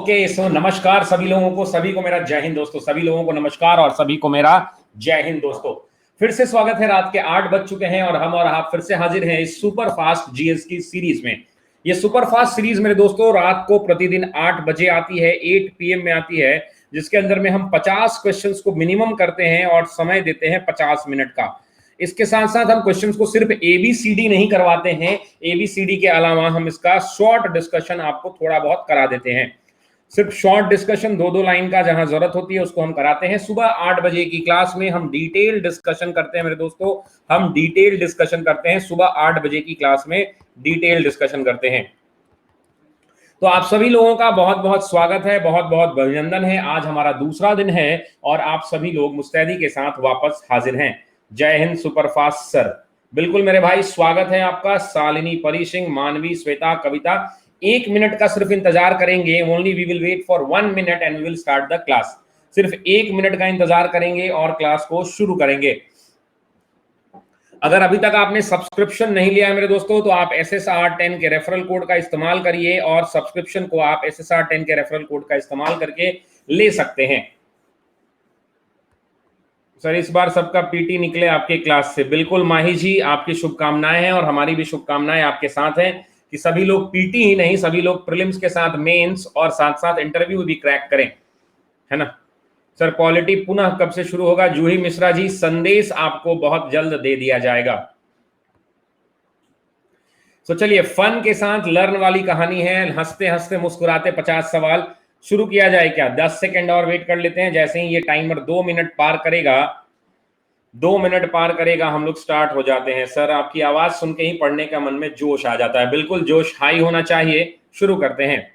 Okay so नमस्कार सभी लोगों को, सभी को मेरा जय हिंद दोस्तों। सभी लोगों को नमस्कार और सभी को मेरा जय हिंद दोस्तों। फिर से स्वागत है। रात के 8 बज चुके हैं और हम और आप फिर से हाजिर हैं इस सुपर फास्ट जीएस की सीरीज में। ये सुपर फास्ट सीरीज मेरे दोस्तों रात को प्रतिदिन 8 बजे आती है, 8 PM में आती है, जिसके अंदर में हम 50 क्वेश्चंस को मिनिमम करते हैं और समय देते हैं 50 मिनट का। इसके साथ साथ हम क्वेश्चंस को सिर्फ एबीसीडी नहीं करवाते हैं, एबीसीडी के अलावा हम इसका शॉर्ट डिस्कशन आपको थोड़ा बहुत करा देते हैं। सिर्फ शॉर्ट डिस्कशन 2-2 लाइन का जहां जरूरत होती है उसको हम कराते हैं। सुबह 8 बजे की क्लास में हम डिटेल डिस्कशन करते हैं मेरे दोस्तों, हम डिटेल डिस्कशन करते हैं। सुबह 8 बजे की क्लास में डिटेल डिस्कशन करते हैं। तो आप सभी लोगों का बहुत बहुत स्वागत है, बहुत बहुत अभिनंदन है। आज हमारा दूसरा दिन है और आप सभी लोग मुस्तैदी के साथ वापस हाजिर हैं। जय हिंद सुपरफास्ट सर। बिल्कुल मेरे भाई, स्वागत है आपका। शालिनी, परी सिंह, मानवी, श्वेता, कविता, 1 मिनट का सिर्फ इंतजार करेंगे। Only we will wait for 1 minute and we will start the class. सिर्फ 1 मिनट का इंतजार करेंगे और क्लास को शुरू करेंगे। अगर अभी तक आपने सब्सक्रिप्शन नहीं लिया है मेरे दोस्तों, तो आप SSR10 के रेफरल कोड का इस्तेमाल करिए और सब्सक्रिप्शन को आप SSR10 के रेफरल कोड का इस्तेमाल करके ले सकते हैं। सर इस बार सबका पीटी निकले आपके क्लास से। बिल्कुल माही जी, आपकी शुभकामनाएं हैं और हमारी भी शुभकामनाएं आपके साथ हैं कि सभी लोग पीटी ही नहीं, सभी लोग प्रीलिम्स के साथ मेंस और साथ साथ इंटरव्यू भी क्रैक करें, है ना। सर पॉलिटी पुनः कब से शुरू होगा? जूही मिश्रा जी, संदेश आपको बहुत जल्द दे दिया जाएगा। तो चलिए, फन के साथ लर्न वाली कहानी है। हंसते हंसते मुस्कुराते 50 सवाल। शुरू किया जाए क्या? 10 सेकेंड और वेट कर लेते हैं। जैसे ही ये टाइमर 2 मिनट पार करेगा, 2 मिनट पार करेगा, हम लोग स्टार्ट हो जाते हैं। सर आपकी आवाज सुन के ही पढ़ने का मन में जोश आ जाता है। बिल्कुल जोश हाई होना चाहिए। शुरू करते हैं।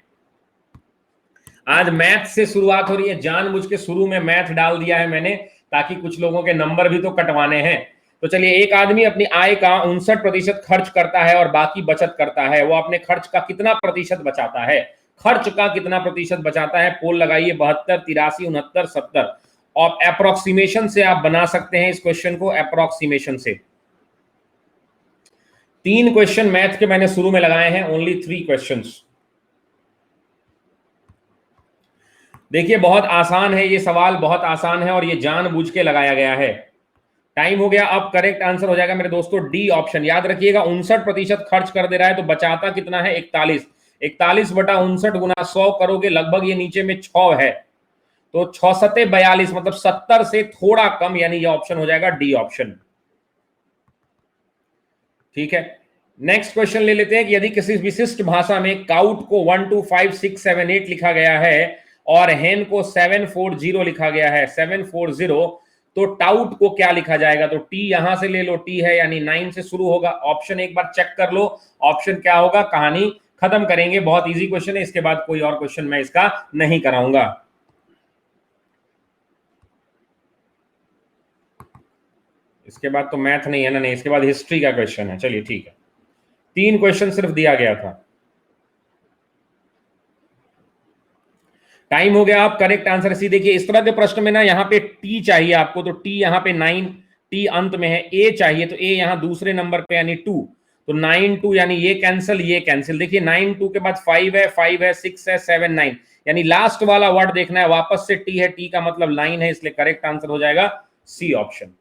आज मैथ से शुरुआत हो रही है। जानबूझ के शुरू में मैथ डाल दिया है मैंने, ताकि कुछ लोगों के नंबर भी तो कटवाने हैं। तो चलिए, एक आदमी अपनी आय का 59% खर्च करता है और बाकी बचत करता है। वो अपने खर्च का कितना प्रतिशत बचाता है? खर्च का कितना प्रतिशत बचाता है? पोल लगाइए। 72, 83, 69, 70। और अप्रोक्सीमेशन से आप बना सकते हैं इस क्वेश्चन को, अप्रोक्सीमेशन से। 3 क्वेश्चन मैथ के मैंने शुरू में लगाए हैं, ओनली 3 क्वेश्चंस। देखिए बहुत आसान है ये सवाल, बहुत आसान है और ये जानबूझ के लगाया गया है। टाइम हो गया। अब करेक्ट आंसर हो जाएगा मेरे दोस्तों डी ऑप्शन। याद रखिएगा, 59% खर्च कर दे रहा है तो बचाता कितना है? 41। 41 बटा 59 गुना 100 करोगे, लगभग ये नीचे में 6 है, तो 6 सत्ते 42, मतलब 70 से थोड़ा कम, यानी ये ऑप्शन हो जाएगा डी ऑप्शन। ठीक है, नेक्स्ट क्वेश्चन ले लेते हैं कि यदि किसी विशिष्ट भाषा में काउट को 1 2 5 6 7 8 लिखा गया है और हेन को 740 लिखा गया है, 740, तो टाउट को क्या लिखा जाएगा? तो टी यहां से ले लो, टी है यानी 9 से शुरू होगा। ऑप्शन एक बार चेक कर लो, ऑप्शन क्या होगा। कहानी खत्म करेंगे। बहुत इजी क्वेश्चन है, इसके बाद कोई और क्वेश्चन मैं इसका नहीं कराऊंगा। इसके बाद तो मैथ नहीं है ना? नहीं, इसके बाद हिस्ट्री का क्वेश्चन है। चलिए ठीक है, 3 क्वेश्चन सिर्फ दिया गया था। टाइम हो गया। आप करेक्ट आंसर सी देखिए, इस तरह के प्रश्न में ना यहाँ पे टी चाहिए आपको, तो टी यहाँ पे 9, टी अंत में है। ए चाहिए तो ए यहाँ दूसरे नंबर पे यानी 2, तो 9 2, यानी ये कैंसिल, ये कैंसिल। देखिए 9 2 के बाद 5 है, 5 है, 6 है, 7 9, यानी लास्ट वाला वर्ड देखना है। वापस से टी है, टी का मतलब लाइन है, इसलिए करेक्ट आंसर हो जाएगा सी ऑप्शन।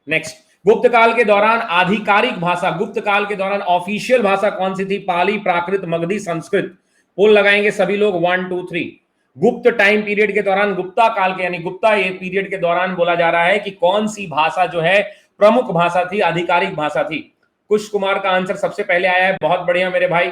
नेक्स्ट, गुप्त काल के दौरान आधिकारिक भाषा, गुप्त काल के दौरान ऑफिशियल भाषा कौन सी थी? पाली, प्राकृत, मगधी, संस्कृत। पोल लगाएंगे सभी लोग, 1 2 3। गुप्त टाइम पीरियड के दौरान, गुप्ता काल के यानी गुप्ता ये पीरियड के दौरान बोला जा रहा है कि कौन सी भाषा जो है प्रमुख भाषा थी, आधिकारिक भाषा थी। कुश कुमार का आंसर सबसे पहले आया है, बहुत बढ़िया मेरे भाई।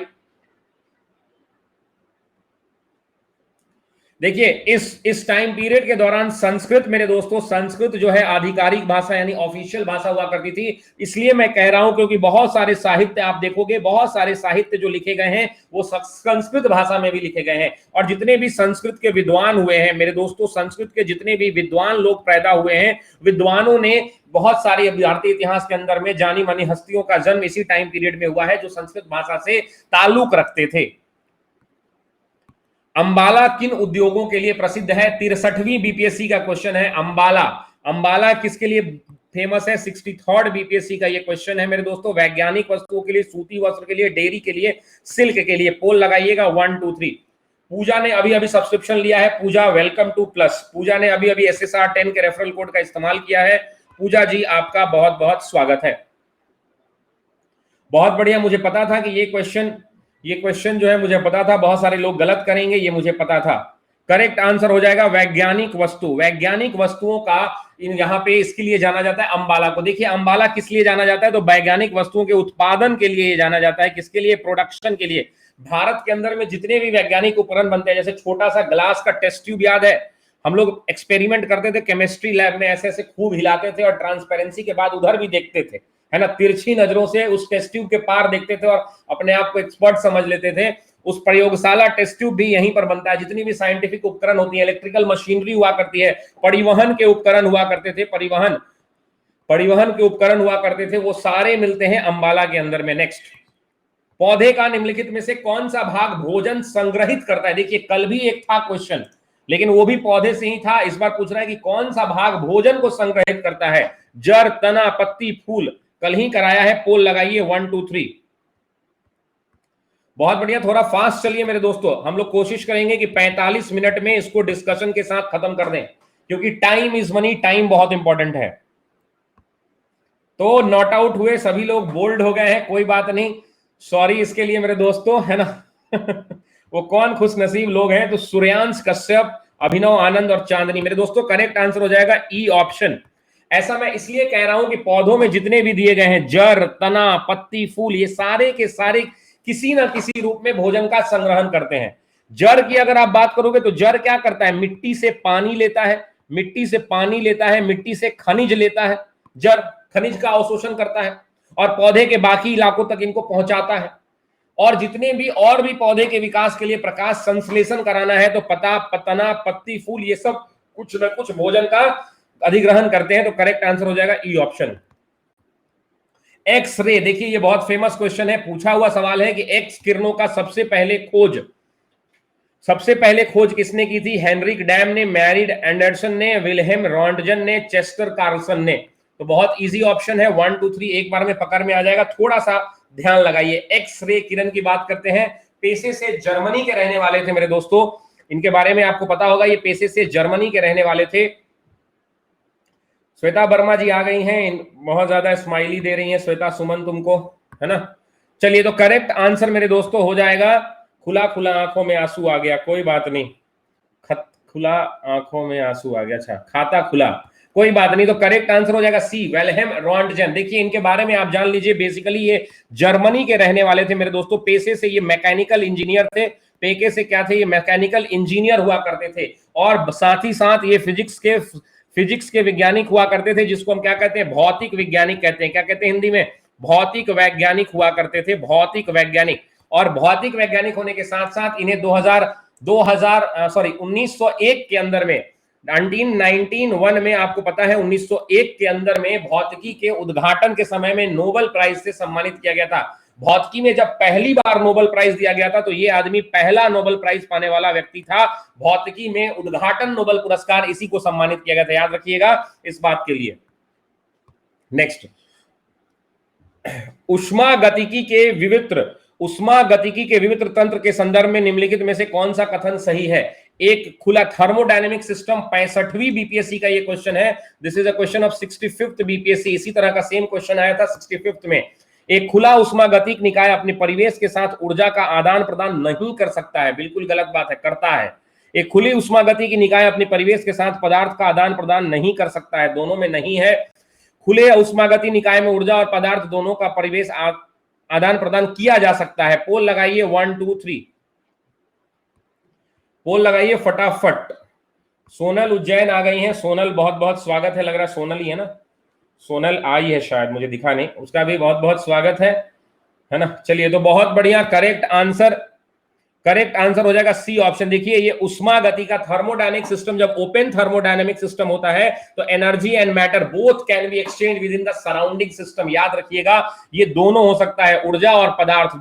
देखिए इस टाइम पीरियड के दौरान संस्कृत मेरे दोस्तों, संस्कृत जो है आधिकारिक भाषा यानी ऑफिशियल भाषा हुआ करती थी। इसलिए मैं कह रहा हूं क्योंकि बहुत सारे साहित्य आप देखोगे, बहुत सारे साहित्य जो लिखे गए हैं वो संस्कृत भाषा में भी लिखे गए हैं। और जितने भी संस्कृत के विद्वान हुए हैं मेरे दोस्तों, संस्कृत के जितने भी विद्वान लोग पैदा हुए हैं, विद्वानों ने बहुत सारे भारतीय इतिहास के अंदर में जानी मानी हस्तियों का जन्म इसी टाइम पीरियड में हुआ है जो संस्कृत भाषा से ताल्लुक रखते थे। अंबाला किन उद्योगों के लिए प्रसिद्ध है? 63वीं बीपीएससी का क्वेश्चन है। अंबाला, अंबाला किसके लिए फेमस है? 63rd बीपीएससी का ये क्वेश्चन है मेरे दोस्तों। वैज्ञानिक वस्तुओं के लिए, सूती वस्त्र के लिए, डेयरी के लिए, सिल्क के लिए। पोल लगाइएगा 1 2 3। पूजा ने अभी अभी सब्सक्रिप्शन लिया है। पूजा वेलकम टू प्लस। पूजा ने अभी अभी SSR 10 के रेफरल कोड का इस्तेमाल किया है। पूजा जी आपका बहुत बहुत स्वागत है। बहुत बढ़िया। मुझे पता था कि ये क्वेश्चन जो है मुझे पता था बहुत सारे लोग गलत करेंगे, ये मुझे पता था। करेक्ट आंसर हो जाएगा वैज्ञानिक वस्तु। वैज्ञानिक वस्तुओं का यहाँ पे इसके लिए जाना जाता है अंबाला को। देखिए अंबाला किस लिए जाना जाता है, तो वैज्ञानिक वस्तुओं के उत्पादन के लिए जाना जाता है। किसके लिए? प्रोडक्शन के लिए। भारत के अंदर में जितने भी वैज्ञानिक उपकरण बनते हैं, जैसे छोटा सा ग्लास का टेस्ट ट्यूब याद है, हम लोग एक्सपेरिमेंट करते थे केमिस्ट्री लैब में, ऐसे ऐसे खूब हिलाते थे और ट्रांसपेरेंसी के बाद उधर भी देखते थे, है ना, तिरछी नजरों से उस टेस्ट ट्यूब के पार देखते थे और अपने आप को एक्सपर्ट समझ लेते थे। उस प्रयोगशाला टेस्ट ट्यूब भी यहीं पर बनता है। जितनी भी साइंटिफिक उपकरण होती है, इलेक्ट्रिकल मशीनरी हुआ करती है, परिवहन के उपकरण हुआ करते थे, परिवहन के उपकरण हुआ करते थे, वो सारे मिलते हैं अंबाला के अंदर में। नेक्स्ट, पौधे का निम्नलिखित में से कौन सा भाग भोजन संग्रहित करता है? देखिए कल भी एक था क्वेश्चन, लेकिन वो भी पौधे से ही था। इस बार पूछ रहा है कि कौन सा भाग भोजन को संग्रहित करता है? जड़, तना, पत्ती, फूल। कल ही कराया है, पोल लगाइए 1 2 3। बहुत बढ़िया। थोड़ा फास्ट चलिए मेरे दोस्तों, हम लोग कोशिश करेंगे कि 45 मिनट में इसको डिस्कशन के साथ खत्म कर दें, क्योंकि टाइम इज मनी, टाइम बहुत इंपॉर्टेंट है। तो नॉट आउट हुए सभी लोग, बोल्ड हो गए हैं, कोई बात नहीं, सॉरी इसके लिए मेरे दोस्तों, है ना। वो कौन खुशनसीब लोग हैं? तो सूर्यांश कश्यप, अभिनव आनंद और चांदनी। मेरे दोस्तों करेक्ट आंसर हो जाएगा ई ऑप्शन। ऐसा मैं इसलिए कह रहा हूं कि पौधों में जितने भी दिए गए हैं, जड़, तना, पत्ती, फूल, ये सारे के सारे किसी ना किसी रूप में भोजन का संग्रहण करते हैं। जड़ की अगर आप बात करोगे तो जड़ क्या करता है? मिट्टी से पानी लेता है, मिट्टी से पानी लेता है, मिट्टी से खनिज लेता है। जड़ खनिज का अवशोषण करता है और पौधे के बाकी इलाकों तक इनको पहुंचाता है। और जितने भी और भी पौधे के विकास के लिए प्रकाश संश्लेषण कराना है, तो पता, तना, पत्ती, फूल, ये सब कुछ न कुछ भोजन का अधिग्रहण करते हैं। तो करेक्ट आंसर हो जाएगा ई ऑप्शन। एक्स रे, देखिए ये बहुत फेमस क्वेश्चन है, पूछा हुआ सवाल है कि एक्स किरणों का सबसे पहले खोज किसने की थी? हेनरिक डैम ने, मैरिड एंडरसन ने, विल्हेम रॉन्टजन ने, चेस्टर कार्लसन ने। तो बहुत इजी ऑप्शन है, 1 2 3 एक बार में पकड़ में आ जाएगा। थोड़ा सा ध्यान लगाइए। एक्स रे किरण की बात करते हैं, पेशे से जर्मनी के रहने वाले थे मेरे दोस्तों, इनके बारे में आपको पता होगा, ये पेशे से जर्मनी के रहने वाले थे। श्वेता वर्मा जी आ गई हैं, बहुत ज्यादा स्माइली दे रही हैं श्वेता सुमन तुमको, है ना। चलिए तो करेक्ट आंसर मेरे दोस्तों हो जाएगा, खुला खुला आंखों में आंसू आ गया, कोई बात नहीं, खुला आंखों में आंसू आ गया, अच्छा खाता खुला, कोई बात नहीं। तो करेक्ट आंसर हो जाएगा सी, विल्हेम रॉन्टजन। देखिए इनके बारे में आप जान लीजिए, बेसिकली ये जर्मनी के रहने वाले थे मेरे दोस्तों। पेशे से ये मैकेनिकल इंजीनियर थे, पेके से क्या थे? ये मैकेनिकल इंजीनियर हुआ करते थे, और साथ ही साथ ये फिजिक्स के वैज्ञानिक हुआ करते थे, जिसको हम क्या कहते हैं? भौतिक वैज्ञानिक कहते हैं। क्या कहते हैं हिंदी में? भौतिक वैज्ञानिक हुआ करते थे, भौतिक वैज्ञानिक। और भौतिक वैज्ञानिक होने के साथ साथ इन्हें 1901 के अंदर में, 1991 में, आपको पता है 1901 के अंदर में भौतिकी के उद्घाटन के समय में नोबेल प्राइज से सम्मानित किया गया था। भौतिकी में जब पहली बार नोबेल प्राइज दिया गया था, तो ये आदमी पहला नोबेल प्राइज पाने वाला व्यक्ति था। भौतिकी में उद्घाटन नोबेल पुरस्कार इसी को सम्मानित किया गया था, याद रखिएगा इस बात के लिए। नेक्स्ट, उष्मा गतिकी के विवित्र तंत्र के संदर्भ में निम्नलिखित में से कौन सा कथन सही है? एक खुला थर्मोडायनेमिक सिस्टम, 65वीं बीपीएससी का ये क्वेश्चन है। This is a question of 65th BPSC. इसी तरह का सेम क्वेश्चन आया था 65th में। एक खुला उष्मागतिक निकाय अपने परिवेश के साथ ऊर्जा का आदान प्रदान नहीं कर सकता है। बिल्कुल गलत बात है, करता है। एक खुली उष्मागतिक निकाय अपने परिवेश के साथ पदार्थ का आदान प्रदान नहीं कर सकता है, दोनों में नहीं है। खुले उष्मागतिक निकाय में ऊर्जा और पदार्थ दोनों का परिवेश आदान प्रदान किया जा सकता है। पोल लगाइए 1 2 3, पोल लगाइए फटाफट। सोनल उज्जैन आ गई हैं, सोनल बहुत बहुत स्वागत है, लग रहा है सोनल ही है ना, सोनल आई है शायद, मुझे दिखा नहीं, उसका भी बहुत बहुत स्वागत है ना। चलिए तो बहुत बढ़िया, करेक्ट आंसर हो जाएगा सी ऑप्शन। देखिए ये उष्मा गति का थर्मोडायनेमिक सिस्टम, जब ओपन थर्मोडायनेमिक सिस्टम होता है तो energy and matter both can be exchange with in the surrounding system. याद रखिएगा ये दोनों हो सकता है, ऊर्जा और पदार्थ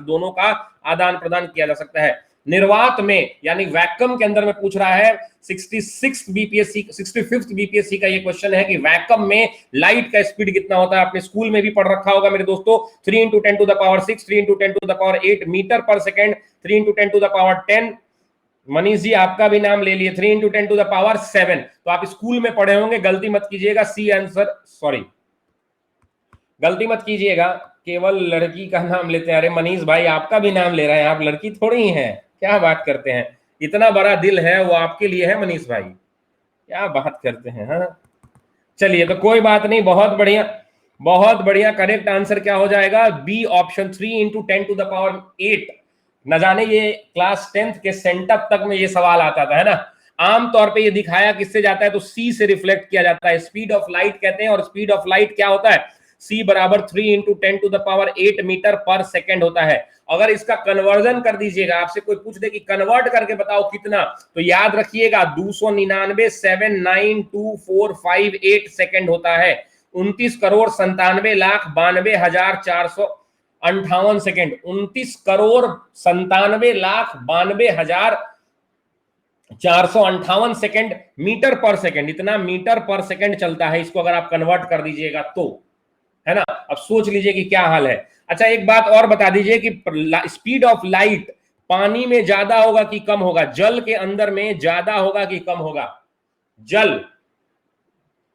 दोनों का आदान प्रदान किया जा सकता है। निर्वात में यानी वैक्यूम के अंदर में पूछ रहा है। 66 बीपीएससी 65th बीपीएससी का ये क्वेश्चन है कि वैक्यूम में लाइट का स्पीड कितना होता है। आपने स्कूल में भी पढ़ रखा होगा मेरे दोस्तों, 3 into 10 to the power 6, 3 into 10 to the power 8 metre per second, 3 into 10 to the power 10। Manish ji आपका भी नाम ले लिए, 3 इंटू 10 टू द पावर 7। तो आप स्कूल में पढ़े होंगे, गलती मत कीजिएगा। सी आंसर, सॉरी गलती मत कीजिएगा, केवल लड़की का नाम लेते हैं। अरे मनीष भाई आपका भी नाम ले रहे हैं, आप लड़की थोड़ी ही हैं, क्या बात करते हैं। इतना बड़ा दिल है वो आपके लिए है मनीष भाई, क्या बात करते हैं। हाँ चलिए तो कोई बात नहीं, बहुत बढ़िया बहुत बढ़िया। करेक्ट आंसर क्या हो जाएगा? B option, 3 into 10 to the power 8। न जाने ये क्लास 10th के सेंटअप तक में ये सवाल आता था, है ना। आमतौर पे ये दिखाया किससे जाता है तो सी से रिफ्लेक्ट किया जाता है, स्पीड ऑफ लाइट कहते हैं। और स्पीड ऑफ लाइट क्या होता है? सी बराबर 3 into 10 to the power 8 metre per second होता है। अगर इसका कन्वर्जन कर दीजिएगा, आपसे कोई पूछ दे कि कन्वर्ट करके बताओ कितना, तो याद रखिएगा 299,792,458 सेकेंड होता है। 29,97,92,458 second, 29,97,92,458 second metre per second. इतना मीटर पर सेकेंड चलता है, इसको अगर आप कन्वर्ट कर दीजिएगा तो, है ना। अब सोच लीजिए कि क्या हाल है। अच्छा एक बात और बता दीजिए कि स्पीड ऑफ लाइट पानी में ज्यादा होगा कि कम होगा? जल के अंदर में ज्यादा होगा कि कम होगा?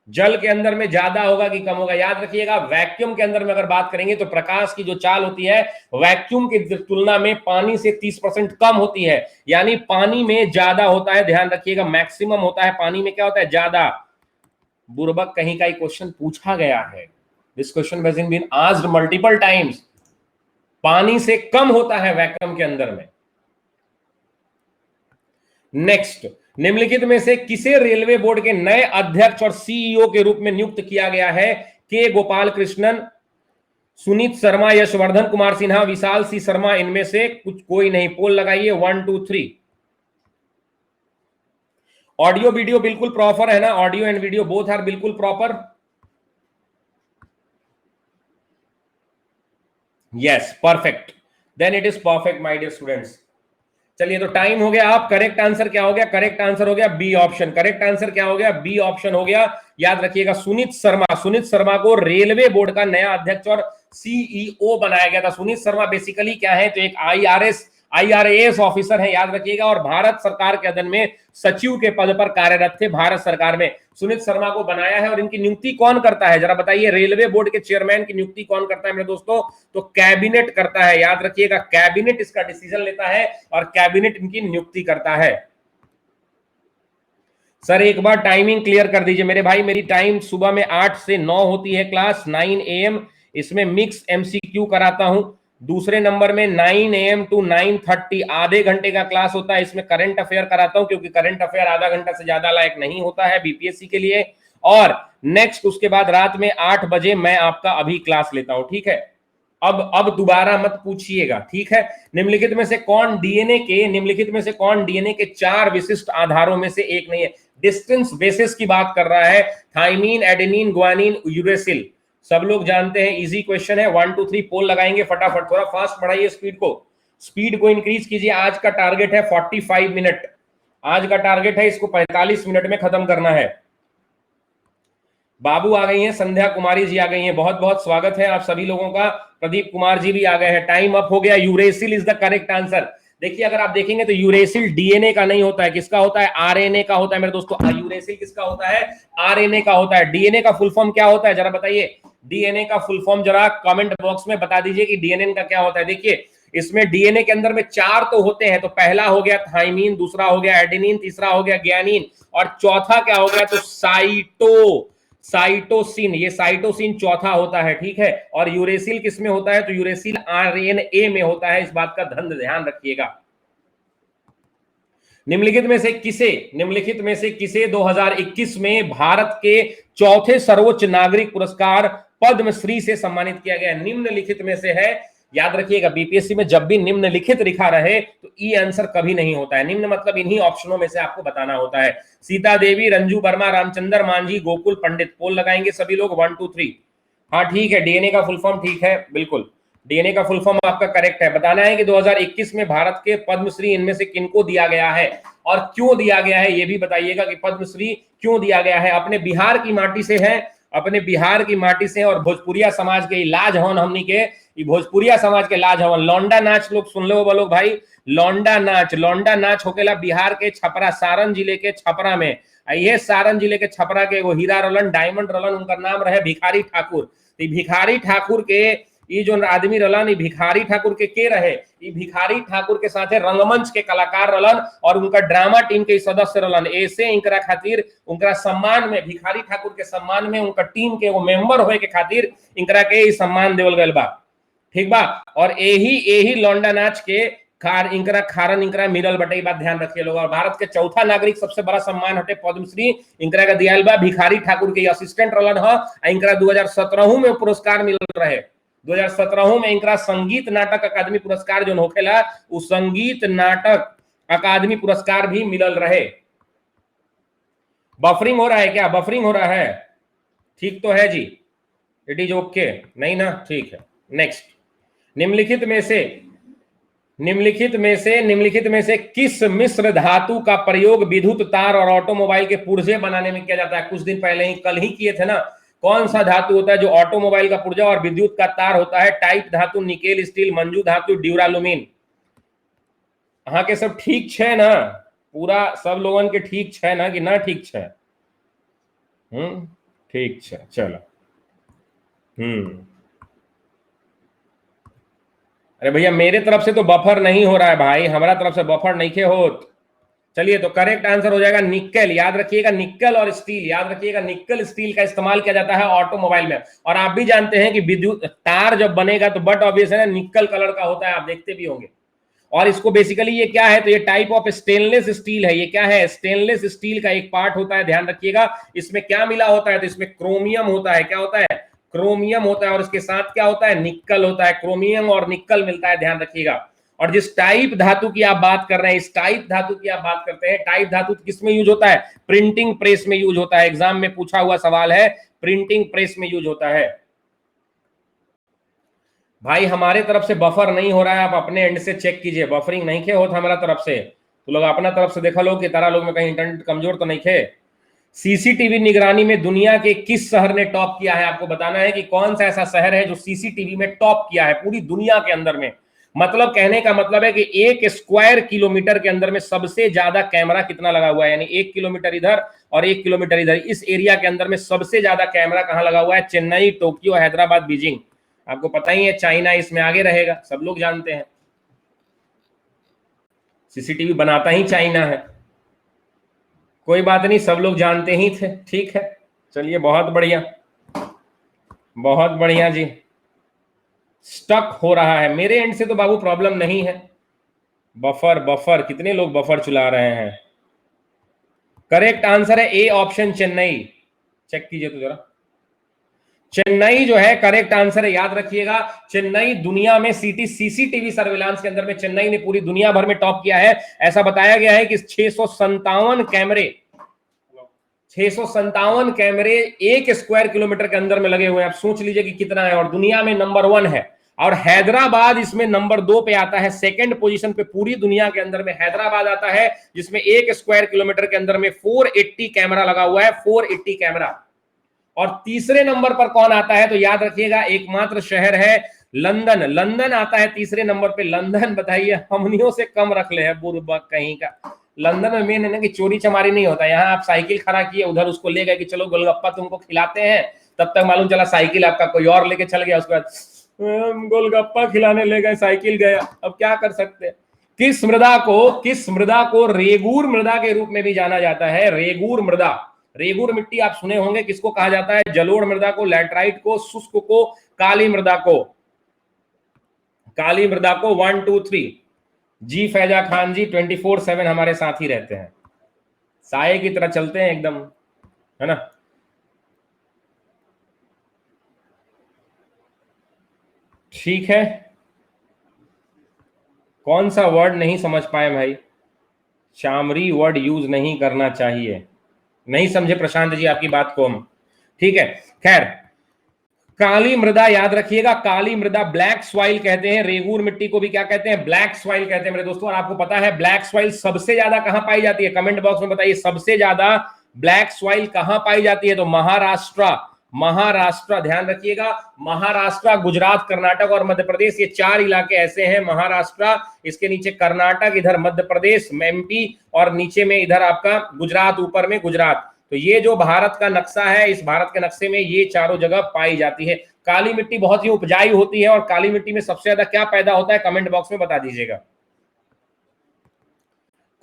जल के अंदर में ज्यादा होगा कि कम होगा? याद रखिएगा वैक्यूम के अंदर में अगर बात करेंगे तो प्रकाश की जो चाल होती है वैक्यूम की तुलना में पानी से 30% कम होती है, यानी पानी में ज्यादा होता है। ध्यान रखिएगा मैक्सिमम होता है पानी में, क्या होता है? ज्यादा। बुर्बक कहीं का क्वेश्चन पूछा गया है, this question has been asked multiple times. पानी से कम होता है वैक्यूम के अंदर में। नेक्स्ट, निम्नलिखित में से किसे रेलवे बोर्ड के नए अध्यक्ष और सीईओ के रूप में नियुक्त किया गया है? के गोपाल कृष्णन, सुनीत शर्मा, यशवर्धन कुमार सिन्हा, विशाल सी शर्मा। इनमें से कुछ कोई नहीं। पोल लगाइए 1 2 3। ऑडियो वीडियो बिल्कुल प्रॉपर है ना? Audio and video both are बिल्कुल proper? Yes perfect, then it is perfect my dear students. चलिए तो टाइम हो गया। आप करेक्ट आंसर क्या हो गया? करेक्ट आंसर हो गया बी ऑप्शन। करेक्ट आंसर क्या हो गया? बी ऑप्शन हो गया। याद रखिएगा सुनीत शर्मा, सुनीत शर्मा को रेलवे बोर्ड का नया अध्यक्ष और सीईओ बनाया गया था। सुनीत शर्मा बेसिकली क्या है तो एक IRAS ऑफिसर है, याद रखिएगा, और भारत सरकार के अधीन में सचिव के पद पर कार्यरत थे भारत सरकार में। सुनीत शर्मा को बनाया है और इनकी नियुक्ति कौन करता है जरा बताइए? रेलवे बोर्ड के चेयरमैन की नियुक्ति कौन करता है मेरे दोस्तों? तो कैबिनेट करता है। याद रखिएगा कैबिनेट इसका डिसीजन लेता है और कैबिनेट इनकी नियुक्ति करता है। सर एक बार टाइमिंग क्लियर कर दीजिए मेरे भाई। मेरी टाइम सुबह में 8 से 9 होती है क्लास, 9 AM। इसमें मिक्स MCQ कराता हूं। दूसरे नंबर में 9 AM टू 9:30 आधे घंटे का क्लास होता है। इसमें करंट अफेयर कराता हूं क्योंकि करंट अफेयर आधा घंटा से ज्यादा लायक नहीं होता है बीपीएससी के लिए। और नेक्स्ट उसके बाद रात में 8 बजे मैं आपका अभी क्लास लेता हूं, ठीक है। अब दोबारा मत पूछिएगा, ठीक है। निम्नलिखित में से कौन डीएनए के 4 विशिष्ट आधारों में से एक नहीं है? डिस्टेंस बेसिस की बात कर रहा है। थाइमीन, एडेनिन, ग्वानिन, यूरेसिल, सब लोग जानते हैं, इजी क्वेश्चन है। 1 2 3 पोल लगाएंगे फटाफट। थोड़ा फास्ट बढ़ाइए स्पीड को इंक्रीज कीजिए। आज का टारगेट है 45 मिनट, आज का टारगेट है इसको 45 मिनट में खत्म करना है। बाबू आ गई हैं, संध्या कुमारी जी आ गई हैं, बहुत बहुत स्वागत है आप सभी लोगों का। प्रदीप कुमार जी भी आ गए हैं। टाइम अप हो गया। Uracil is the correct answer. देखिए अगर आप देखेंगे तो यूरेसिल डीएनए का नहीं होता है, किसका होता है? आरएनए का होता है मेरे दोस्तों। यूरेसिल किसका होता है? आरएनए का होता है। डीएनए का फुल फॉर्म क्या होता है जरा बताइए? डीएनए का फुल फॉर्म जरा कमेंट बॉक्स में बता दीजिए कि डीएनए का क्या होता है। देखिए इसमें डीएनए के अंदर में 4 तो होते हैं, तो पहला हो गया थाइमीन, दूसरा हो गया एडेनिन, तीसरा हो गया ग्वानिन और चौथा क्या हो गया तो साइटोसिन। ये साइटोसिन चौथा होता है, ठीक है। और यूरेसिल किस में होता है? तो यूरेसिल आरएनए में होता है। इस बात का ध्यान रखिएगा। निम्नलिखित में से किसे 2021 में भारत के चौथे सर्वोच्च नागरिक पुरस्कार पद्मश्री से सम्मानित किया गया? निम्नलिखित में से है। याद रखिएगा बीपीएससी में जब भी निम्नलिखित लिखा रहे तो ई आंसर कभी नहीं होता है। निम्न मतलब इन्हीं ऑप्शनों में से आपको बताना होता है। सीता देवी, रंजू वर्मा, रामचंद्र मांझी, गोकुल पंडित। पोल लगाएंगे सभी लोग 1 2 3। हाँ ठीक है, डीएनए का फुल फॉर्म ठीक है, बिल्कुल डीएनए का फुल फॉर्म आपका करेक्ट है। बताना है कि 2021 में भारत के पद्मश्री इनमें से किनको दिया गया है और क्यों दिया गया है, ये भी बताइएगा कि पद्मश्री क्यों दिया गया है। अपने बिहार की माटी से है, अपने बिहार की माटी से, और भोजपुरिया समाज के लाज हवन हमनी के, भोजपुरिया समाज के लाज हवन। लौंडा नाच लोग सुन लो बोलो भाई, लौंडा नाच होकेला बिहार के छपरा, सारण जिले के छपरा में। ये सारण जिले के छपरा के वो हीरा रलन, डायमंड रलन, उनका नाम रहे भिखारी ठाकुर। भिखारी ठाकुर के ये जो आदमी रलन, भिखारी ठाकुर के रहे, ये भिखारी ठाकुर के साथ रंगमंच के कलाकार रलन और उनका ड्रामा टीम के सदस्य रलन। ऐसे इनकरा खातिर उनका सम्मान में, भिखारी ठाकुर के सम्मान में, उनका टीम के वो मेंबर होए के खातिर इनकरा के सम्मान देवल गल बा, ठीक बा। और यही लौंडा नाच के इंकरा खारन इंकरा मिलल बटे, बात ध्यान रखिए लोग। और भारत के चौथा नागरिक सबसे बड़ा सम्मान हटे पद्मश्री, इंकरा का दियाल बा भिखारी ठाकुर के असिस्टेंट रलन है। इंकरा 2017 में पुरस्कार मिल रहे, 2017 में इंकरा संगीत नाटक अकादमी पुरस्कार जो होखेला, उस संगीत नाटक अकादमी पुरस्कार भी मिलल रहे। बफरिंग हो रहा है क्या? बफरिंग हो रहा है? ठीक तो है जी, इट इज ओके नहीं ना? ठीक है। नेक्स्ट, निम्नलिखित में से किस मिश्र धातु का प्रयोग विद्युत तार और ऑटोमोबाइल के पुर्जे बनाने में किया जाता है? कुछ दिन पहले ही, कल ही किए थे ना। कौन सा धातु होता है जो ऑटोमोबाइल का पुर्जा और विद्युत का तार होता है? टाइप धातु, निकेल स्टील, मंजू धातु, ड्यूरालुमिन। हाँ के सब ठीक है ना? पूरा सब लोगन के ठीक है ना कि ना ठीक है? ठीक है, चलो। अरे भैया मेरे तरफ से तो बफर नहीं हो रहा है भाई, हमारा तरफ से बफर नहीं के होत। चलिए, तो करेक्ट आंसर हो जाएगा निक्कल। याद रखिएगा, निक्कल और स्टील, याद रखिएगा, निक्कल स्टील का इस्तेमाल किया जाता है ऑटोमोबाइल में। और आप भी जानते हैं कि विद्युत तार जब बनेगा तो बट ऑब्वियस है ना, निक्कल कलर का होता है, आप देखते भी होंगे। और इसको बेसिकली ये क्या है, तो ये टाइप ऑफ स्टेनलेस स्टील है। ये क्या है? स्टेनलेस स्टील का एक पार्ट होता है, ध्यान रखिएगा। इसमें क्या मिला होता है? तो इसमें क्रोमियम होता है। क्या होता है? क्रोमियम होता है। और इसके साथ क्या होता है? निक्कल होता है। क्रोमियम और निक्कल मिलता है, ध्यान रखिएगा। और जिस टाइप धातु की आप बात कर रहे हैं, इस टाइप धातु की आप बात करते हैं, टाइप धातु किस में यूज होता है? प्रिंटिंग प्रेस में यूज होता है। एग्जाम में पूछा हुआ सवाल है, प्रिंटिंग प्रेस में यूज होता है। भाई हमारे तरफ से बफर नहीं हो रहा है, आप अपने एंड से चेक कीजिए। बफरिंग नहीं खे होता हमारा तरफ से, तो लोग अपना तरफ से देखा लो कि तारा लोग में कहीं इंटरनेट कमजोर तो नहीं खे। सीसीटीवी निगरानी में दुनिया के किस शहर ने टॉप किया है? आपको बताना है कि कौन सा ऐसा शहर है जो सीसीटीवी में टॉप किया है पूरी दुनिया के अंदर में। मतलब कहने का मतलब है कि 1 स्क्वायर किलोमीटर के अंदर में सबसे ज्यादा कैमरा कितना लगा हुआ है, यानी 1 किलोमीटर इधर और 1 किलोमीटर इधर, इस एरिया के अंदर में सबसे ज्यादा कैमरा कहां लगा हुआ है? Chennai, Tokyo, Hyderabad, Beijing. आपको पता ही है चाइना इसमें आगे रहेगा, सब लोग जानते हैं। सीसीटीवी बनाता ही चाइना है। कोई बात नहीं, सब लोग जानते ही थे। ठीक है, चलिए, बहुत बढ़िया, बहुत बढ़िया जी। स्टक हो रहा है मेरे एंड से तो बाबू, प्रॉब्लम नहीं है। बफर कितने लोग बफर चला रहे हैं? करेक्ट आंसर है ए ऑप्शन, चेन्नई। चेक कीजिए तो जरा, चेन्नई जो है करेक्ट आंसर है। याद रखिएगा, चेन्नई दुनिया में सीसीटीवी सर्विलांस के अंदर में चेन्नई ने पूरी दुनिया भर में टॉप किया है। ऐसा बताया गया है कि 657 कैमरे 1 स्क्वायर किलोमीटर के अंदर में लगे हुए हैं। आप सोच लीजिए कि कितना है, और दुनिया में नंबर 1 है। और हैदराबाद इसमें नंबर 2 पे आता है, सेकंड पोजीशन पे पूरी दुनिया के अंदर में हैदराबाद आता है, जिसमें 1 स्क्वायर किलोमीटर के अंदर में 480 कैमरा लगा हुआ है, 480 कैमरा। और तीसरे नंबर पर कौन आता है? तो याद रखिएगा, एकमात्र शहर है लंदन। लंदन आता है तीसरे नंबर पे। लंदन बताइए, हमनियों से कम रख ले है बुर्बक कहीं का। लंदन में मेन है ना कि चोरी चमारी नहीं होता। यहाँ आप साइकिल खड़ा किए, उधर उसको ले गए कि चलो गोलगप्पा तुमको खिलाते हैं, तब तक मालूम चला साइकिल आपका कोई और लेके चल गया। उसके बाद गोलगप्पा खिलाने ले गए, साइकिल गया। अब क्या कर सकते हैं? किस मृदा को रेगूर मृदा के रूप में भी जाना जाता है? रेगूर मृदा, रेगूर मिट्टी आप सुने होंगे, किसको कहा जाता है? जलोढ़ मृदा को, लैटराइट को, शुष्क को, काली मृदा को। काली मृदा को 1 2 3 जी फैजा खान जी 24/7 हमारे साथ ही रहते हैं, साये की तरह चलते हैं एकदम, है ना। ठीक है, कौन सा वर्ड नहीं समझ पाए भाई? चामरी वर्ड यूज नहीं करना चाहिए। नहीं समझे प्रशांत जी आपकी बात को हम, ठीक है। खैर, काली मृदा याद रखिएगा, काली मृदा ब्लैक सॉइल कहते हैं। रेगूर मिट्टी को भी क्या कहते हैं? ब्लैक सॉइल कहते हैं मेरे दोस्तों। और आपको पता है ब्लैक सॉइल सबसे ज्यादा कहां पाई जाती है? कमेंट बॉक्स में बताइए सबसे ज्यादा ब्लैक सॉइल कहां पाई जाती है? तो महाराष्ट्र, महाराष्ट्र ध्यान रखिएगा, महाराष्ट्र, गुजरात, कर्नाटक और मध्य प्रदेश, ये चार इलाके ऐसे हैं। महाराष्ट्र, इसके नीचे कर्नाटक, इधर मध्य प्रदेश, एमपी, और नीचे में इधर आपका गुजरात, ऊपर में गुजरात। तो ये जो भारत का नक्शा है, इस भारत के नक्शे में ये चारों जगह पाई जाती है। काली मिट्टी बहुत ही उपजाऊ होती है, और काली मिट्टी में सबसे ज्यादा क्या पैदा होता है? कमेंट बॉक्स में बता दीजिएगा।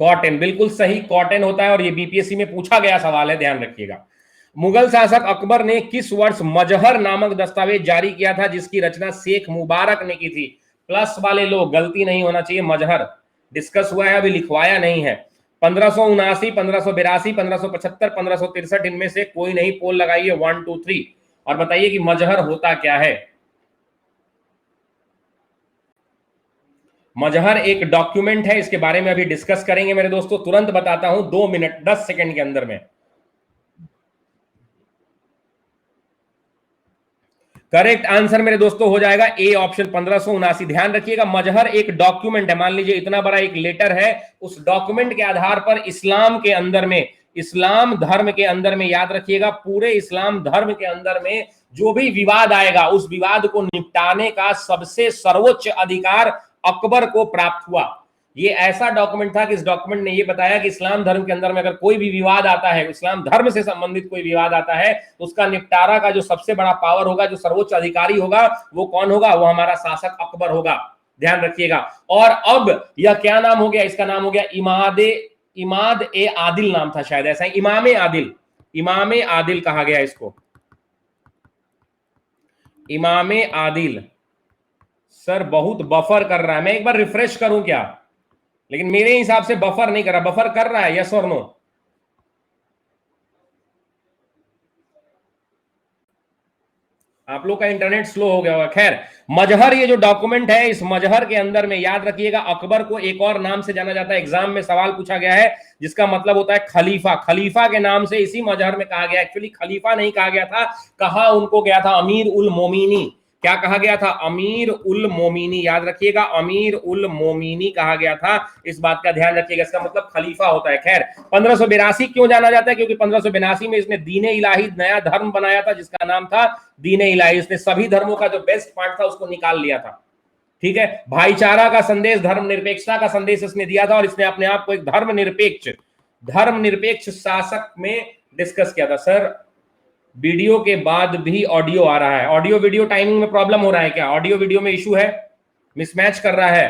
कॉटन, बिल्कुल सही, कॉटन होता है, और ये बीपीएससी में पूछा गया सवाल है, ध्यान रखिएगा। मुगल शासक अकबर ने किस वर्ष मजहर नामक दस्तावेज जारी किया था, जिसकी रचना शेख मुबारक ने की थी? प्लस वाले लोग, गलती नहीं होना चाहिए, मजहर डिस्कस हुआ है, अभी लिखवाया नहीं है। 1579, 1582, 1575, 1563, इनमें से कोई नहीं। पोल लगाइए 1 2 3 और बताइए कि मजहर होता क्या है। मजहर एक डॉक्यूमेंट है, इसके बारे में अभी डिस्कस करेंगे मेरे दोस्तों। तुरंत बताता हूं, 2 मिनट 10 सेकंड के अंदर में। करेक्ट आंसर मेरे दोस्तों हो जाएगा ए ऑप्शन 1579। ध्यान रखिएगा, मजहर एक डॉक्यूमेंट है। मान लीजिए इतना बड़ा एक लेटर है, उस डॉक्यूमेंट के आधार पर इस्लाम के अंदर में, इस्लाम धर्म के अंदर में, याद रखिएगा, पूरे इस्लाम धर्म के अंदर में जो भी विवाद आएगा, उस विवाद को निपटाने का सबसे सर्वोच्च अधिकार अकबर को प्राप्त हुआ। ये ऐसा डॉक्यूमेंट था कि इस डॉक्यूमेंट ने ये बताया कि इस्लाम धर्म के अंदर में अगर कोई भी विवाद आता है, इस्लाम धर्म से संबंधित कोई विवाद आता है, तो उसका निपटारा का जो सबसे बड़ा पावर होगा, जो सर्वोच्च अधिकारी होगा, वो कौन होगा? वो हमारा शासक अकबर होगा। ध्यान रखिएगा। और अब यह क्या नाम हो गया? इसका नाम हो गया इमाद ए आदिल नाम था शायद, ऐसा इमाम आदिल, इमाम आदिल कहा गया इसको, इमाम आदिल। सर बहुत बफर कर रहा है, मैं एक बार रिफ्रेश करूं क्या? लेकिन मेरे हिसाब से बफर नहीं कर रहा। बफर कर रहा है? यस और नो? आप लोग का इंटरनेट स्लो हो गया होगा। खैर, मजहर ये जो डॉक्यूमेंट है, इस मजहर के अंदर में याद रखिएगा, अकबर को एक और नाम से जाना जाता है। एग्जाम में सवाल पूछा गया है जिसका मतलब होता है खलीफा। खलीफा के नाम से इसी मजहर में कहा गया। एक्चुअली खलीफा नहीं कहा गया था, कहा उनको गया था अमीर उल मोमिनी। क्या कहा गया था? अमीर उल मोमिनी। याद रखिएगा, अमीर उल मोमिनी कहा गया था। इस बात का ध्यान रखिएगा, इसका मतलब खलीफा होता है। खैर, 1582 क्यों जाना जाता है? क्योंकि 1582 में इसने दीन इलाही नया धर्म बनाया था, जिसका नाम था दीन इलाही। इसने सभी धर्मों का जो बेस्ट पार्ट था उसको निकाल लिया था। ठीक है, भाईचारा का संदेश, धर्मनिरपेक्षता का संदेश इसने दिया था, और इसने अपने आप को एक धर्मनिरपेक्ष शासक में डिस्कस किया था। सर वीडियो के बाद भी ऑडियो आ रहा है, ऑडियो वीडियो टाइमिंग में प्रॉब्लम हो रहा है क्या? ऑडियो वीडियो में इशू है, मिसमैच कर रहा है?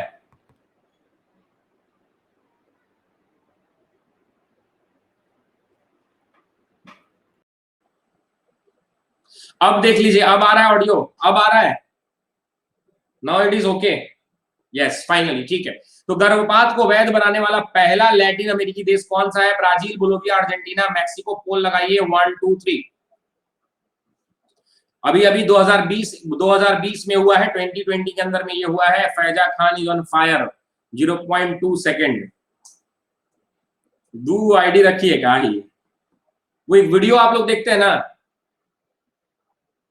अब देख लीजिए, अब आ रहा है ऑडियो, अब आ रहा है। Now it is okay. Yes finally, ठीक है। तो गर्भपात को वैध बनाने वाला पहला लैटिन अमेरिकी देश कौन सा है? Brazil, Bolivia, Argentina, Mexico. Poll लगाइए 1 2 3। अभी अभी 2020 में हुआ है, 2020 के अंदर में ये हुआ है। Faiza Khan is on fire, 0.2 second. दू आईडी रखिए कहा ही। वो एक वीडियो आप लोग देखते हैं ना,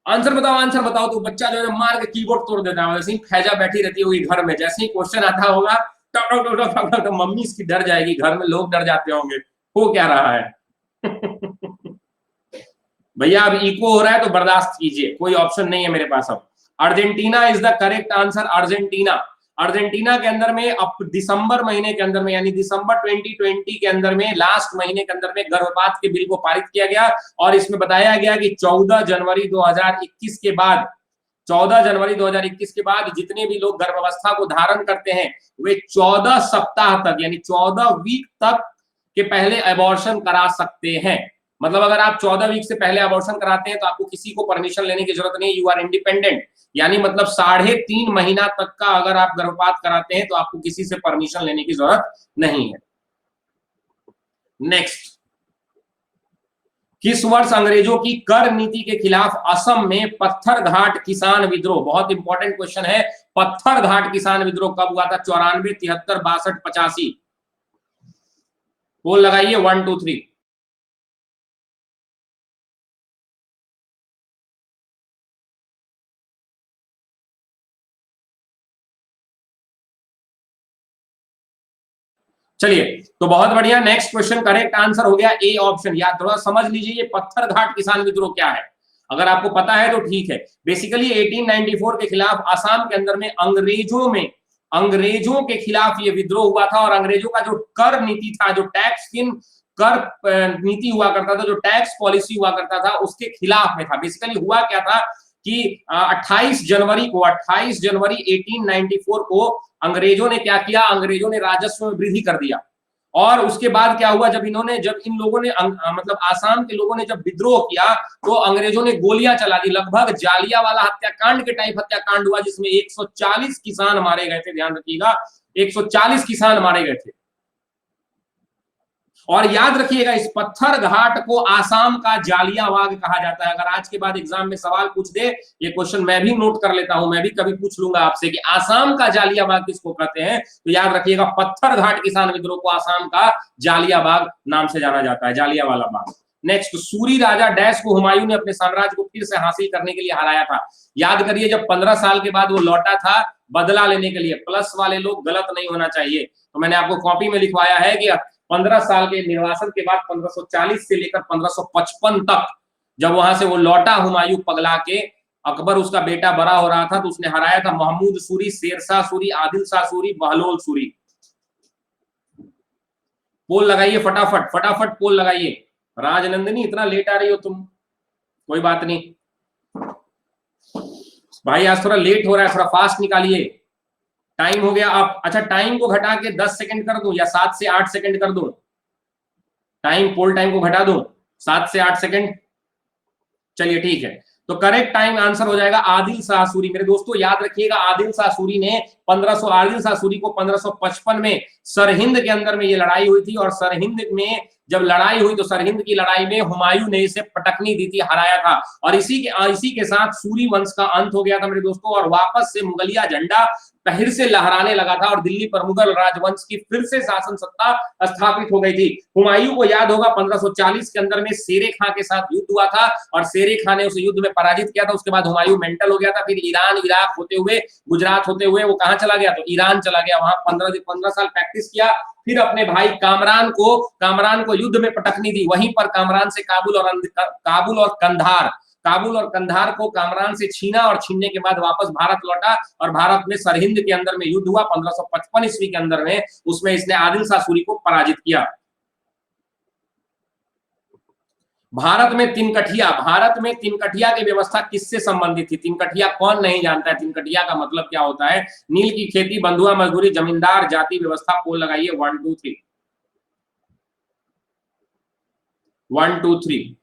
आंसर बताओ आंसर बताओ, तो बच्चा जो है मार के कीबोर्ड तोड़ देता है। वैसे ही फैजा बैठी रहती है घर में, जैसे ही क्वेश्चन आता होगा टक टक टक टक टक, मम्मी इसकी डर जाएगी, घर में लोग डर जाते होंगे, हो क्या रहा है। भैया अब इको हो रहा है तो बर्दाश्त कीजिए, कोई ऑप्शन नहीं है मेरे पास अब। Argentina is the correct answer, Argentina. Argentina के अंदर में अब दिसंबर महीने के अंदर में, यानी दिसंबर 2020 के अंदर में, लास्ट महीने के अंदर में गर्भपात के बिल को पारित किया गया। और इसमें बताया गया कि 14 जनवरी 2021 के बाद, 14 जनवरी 2021 के बाद जितने भी लोग गर्भावस्था को धारण करते हैं, वे 14 सप्ताह तक, यानी 14 वीक तक के पहले अबॉर्शन करा सकते हैं। मतलब अगर आप 14 वीक से पहले अबॉर्शन कराते हैं तो आपको किसी को परमिशन लेने की जरूरत नहीं, यू आर इंडिपेंडेंट। यानी मतलब 3.5 महीना तक का अगर आप गर्भपात कराते हैं तो आपको किसी से परमिशन लेने की जरूरत नहीं है। नेक्स्ट, किस वर्ष अंग्रेजों की कर नीति के खिलाफ असम में पत्थर घाट किसान विद्रोह? बहुत इंपॉर्टेंट क्वेश्चन है। पत्थर घाट किसान विद्रोह कब हुआ था? 94, 73, 62, 85। पोल लगाइए 1 2 3। चलिए, तो बहुत बढ़िया। नेक्स्ट क्वेश्चन करेक्ट आंसर हो गया ए ऑप्शन। याद थोड़ा समझ लीजिए ये पत्थर घाट किसान विद्रोह क्या है, अगर आपको पता है तो ठीक है। बेसिकली 1894 के खिलाफ आसाम के अंदर में अंग्रेजों के खिलाफ ये विद्रोह हुआ था, और अंग्रेजों का जो कर नीति था, जो टैक्स कर नीति हुआ करता था, जो टैक्स पॉलिसी हुआ करता था, उसके खिलाफ में था। बेसिकली हुआ क्या था कि 28 जनवरी 1894 को अंग्रेजों ने क्या किया, अंग्रेजों ने राजस्व में वृद्धि कर दिया। और उसके बाद क्या हुआ, जब इन लोगों ने मतलब आसाम के लोगों ने जब विद्रोह किया, तो अंग्रेजों ने गोलियां चला दी। लगभग जालियांवाला हत्याकांड के टाइप हत्याकांड हुआ, जिसमें 140 किसान मारे गए थे। ध्यान रखिएगा, 140 किसान मारे गए थे। और याद रखिएगा, इस पत्थर घाट को आसाम का जालियांवाग कहा जाता है। अगर आज के बाद एग्जाम में सवाल पूछ दे, ये क्वेश्चन मैं भी नोट कर लेता हूं, मैं भी कभी पूछ लूंगा आपसे कि आसाम का जालियांवाग किसको कहते हैं, तो याद रखिएगा पत्थर घाट किसान विद्रोह को आसाम का जालियांवाग नाम से जाना जाता है, जालियांवाला बाग। नेक्स्ट, सूरी राजा डैश को हुमायूं ने अपने साम्राज्य को फिर से हासिल करने के लिए हराया था। याद करिए, जब 15 साल के बाद वो लौटा था बदला लेने के लिए। प्लस वाले लोग गलत नहीं होना चाहिए, तो मैंने आपको कॉपी में लिखवाया है कि 15 साल के निर्वासन के बाद 1540 से लेकर 1555 तक, जब वहां से वो लौटा हुमायूं पगला के, अकबर उसका बेटा बड़ा हो रहा था, तो उसने हराया था महमूद सूरी, शेरशाह सूरी, आदिल शाह सूरी, बहलोल सूरी। पोल लगाइए फटाफट, फटाफट पोल लगाइए। राजनंदिनी, इतना लेट आ रही हो तुम? कोई बात नहीं भाई, आज थोड़ा लेट हो रहा है, थोड़ा फास्ट निकालिए। टाइम हो गया आप, अच्छा टाइम को घटा के 10 सेकंड कर दूं या 7 से 8 सेकंड कर दूं? पोल टाइम को घटा दूं 7 से 8 सेकंड? चलिए ठीक है, तो करेक्ट टाइम आंसर हो जाएगा आदिल शाह सूरी। मेरे दोस्तों याद रखिएगा, आदिल शाह सूरी को 1555 में सरहिंद के अंदर में ये लड़ाई हुई थी, और सरहिंद में जब लड़ाई हुई तो सरहिंद की लड़ाई में हुमायूं ने इसे पटकनी दी थी, हराया था। और इसी के साथ सूरी वंश का अंत हो गया था मेरे दोस्तों, और वापस से मुगलिया झंडा फिर से लहराने लगा था, और दिल्ली पर मुगल राजवंश की फिर से शासन सत्ता स्थापित हो गई थी। हुमायूं को याद होगा 1540 के अंदर में शेरे खां के साथ युद्ध हुआ था, और शेरे खां ने उस युद्ध में पराजित किया था। उसके बाद हुमायूं मेंटल हो गया था, फिर ईरान, इराक होते हुए, गुजरात होते हुए वो कहां चला गया, तो ईरान चला गया। वहां 15 साल प्रैक्टिस किया, फिर अपने भाई कामरान को युद्ध में पटकनी दी। वहीं पर कामरान से काबुल और कंधार को कामरान से छीना, और छीनने के बाद वापस भारत लौटा, और भारत में सरहिंद के अंदर में युद्ध हुआ 1555 ईस्वी के अंदर में। उसमें इसने आदिल शाह सूरी को पराजित किया। भारत में तिनकठिया की व्यवस्था किससे संबंधित थी? तिनकठिया कौन नहीं जानता है? तिनकठिया का मतलब क्या होता है? नील की खेती, बंधुआ मजदूरी, जमींदार जाति व्यवस्था। पोल लगाइए 1 2 3 1 2 3।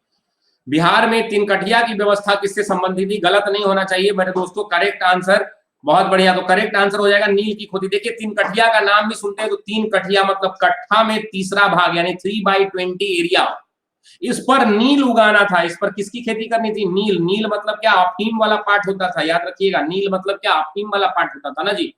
बिहार में तिनकठिया की व्यवस्था किससे संबंधित थी? गलत नहीं होना चाहिए मेरे दोस्तों, करेक्ट आंसर। बहुत बढ़िया, तो करेक्ट आंसर हो जाएगा नील की खेती। देखिए, तिनकठिया का नाम भी सुनते हैं तो तीन कठिया मतलब कट्ठा में तीसरा भाग, यानी 3/20 एरिया। इस पर नील उगाना था। इस पर किसकी खेती करनी थी? नील मतलब क्या? अफीम वाला पार्ट होता था। याद रखिएगा, नील मतलब क्या? अफीम वाला पार्ट होता था ना जी।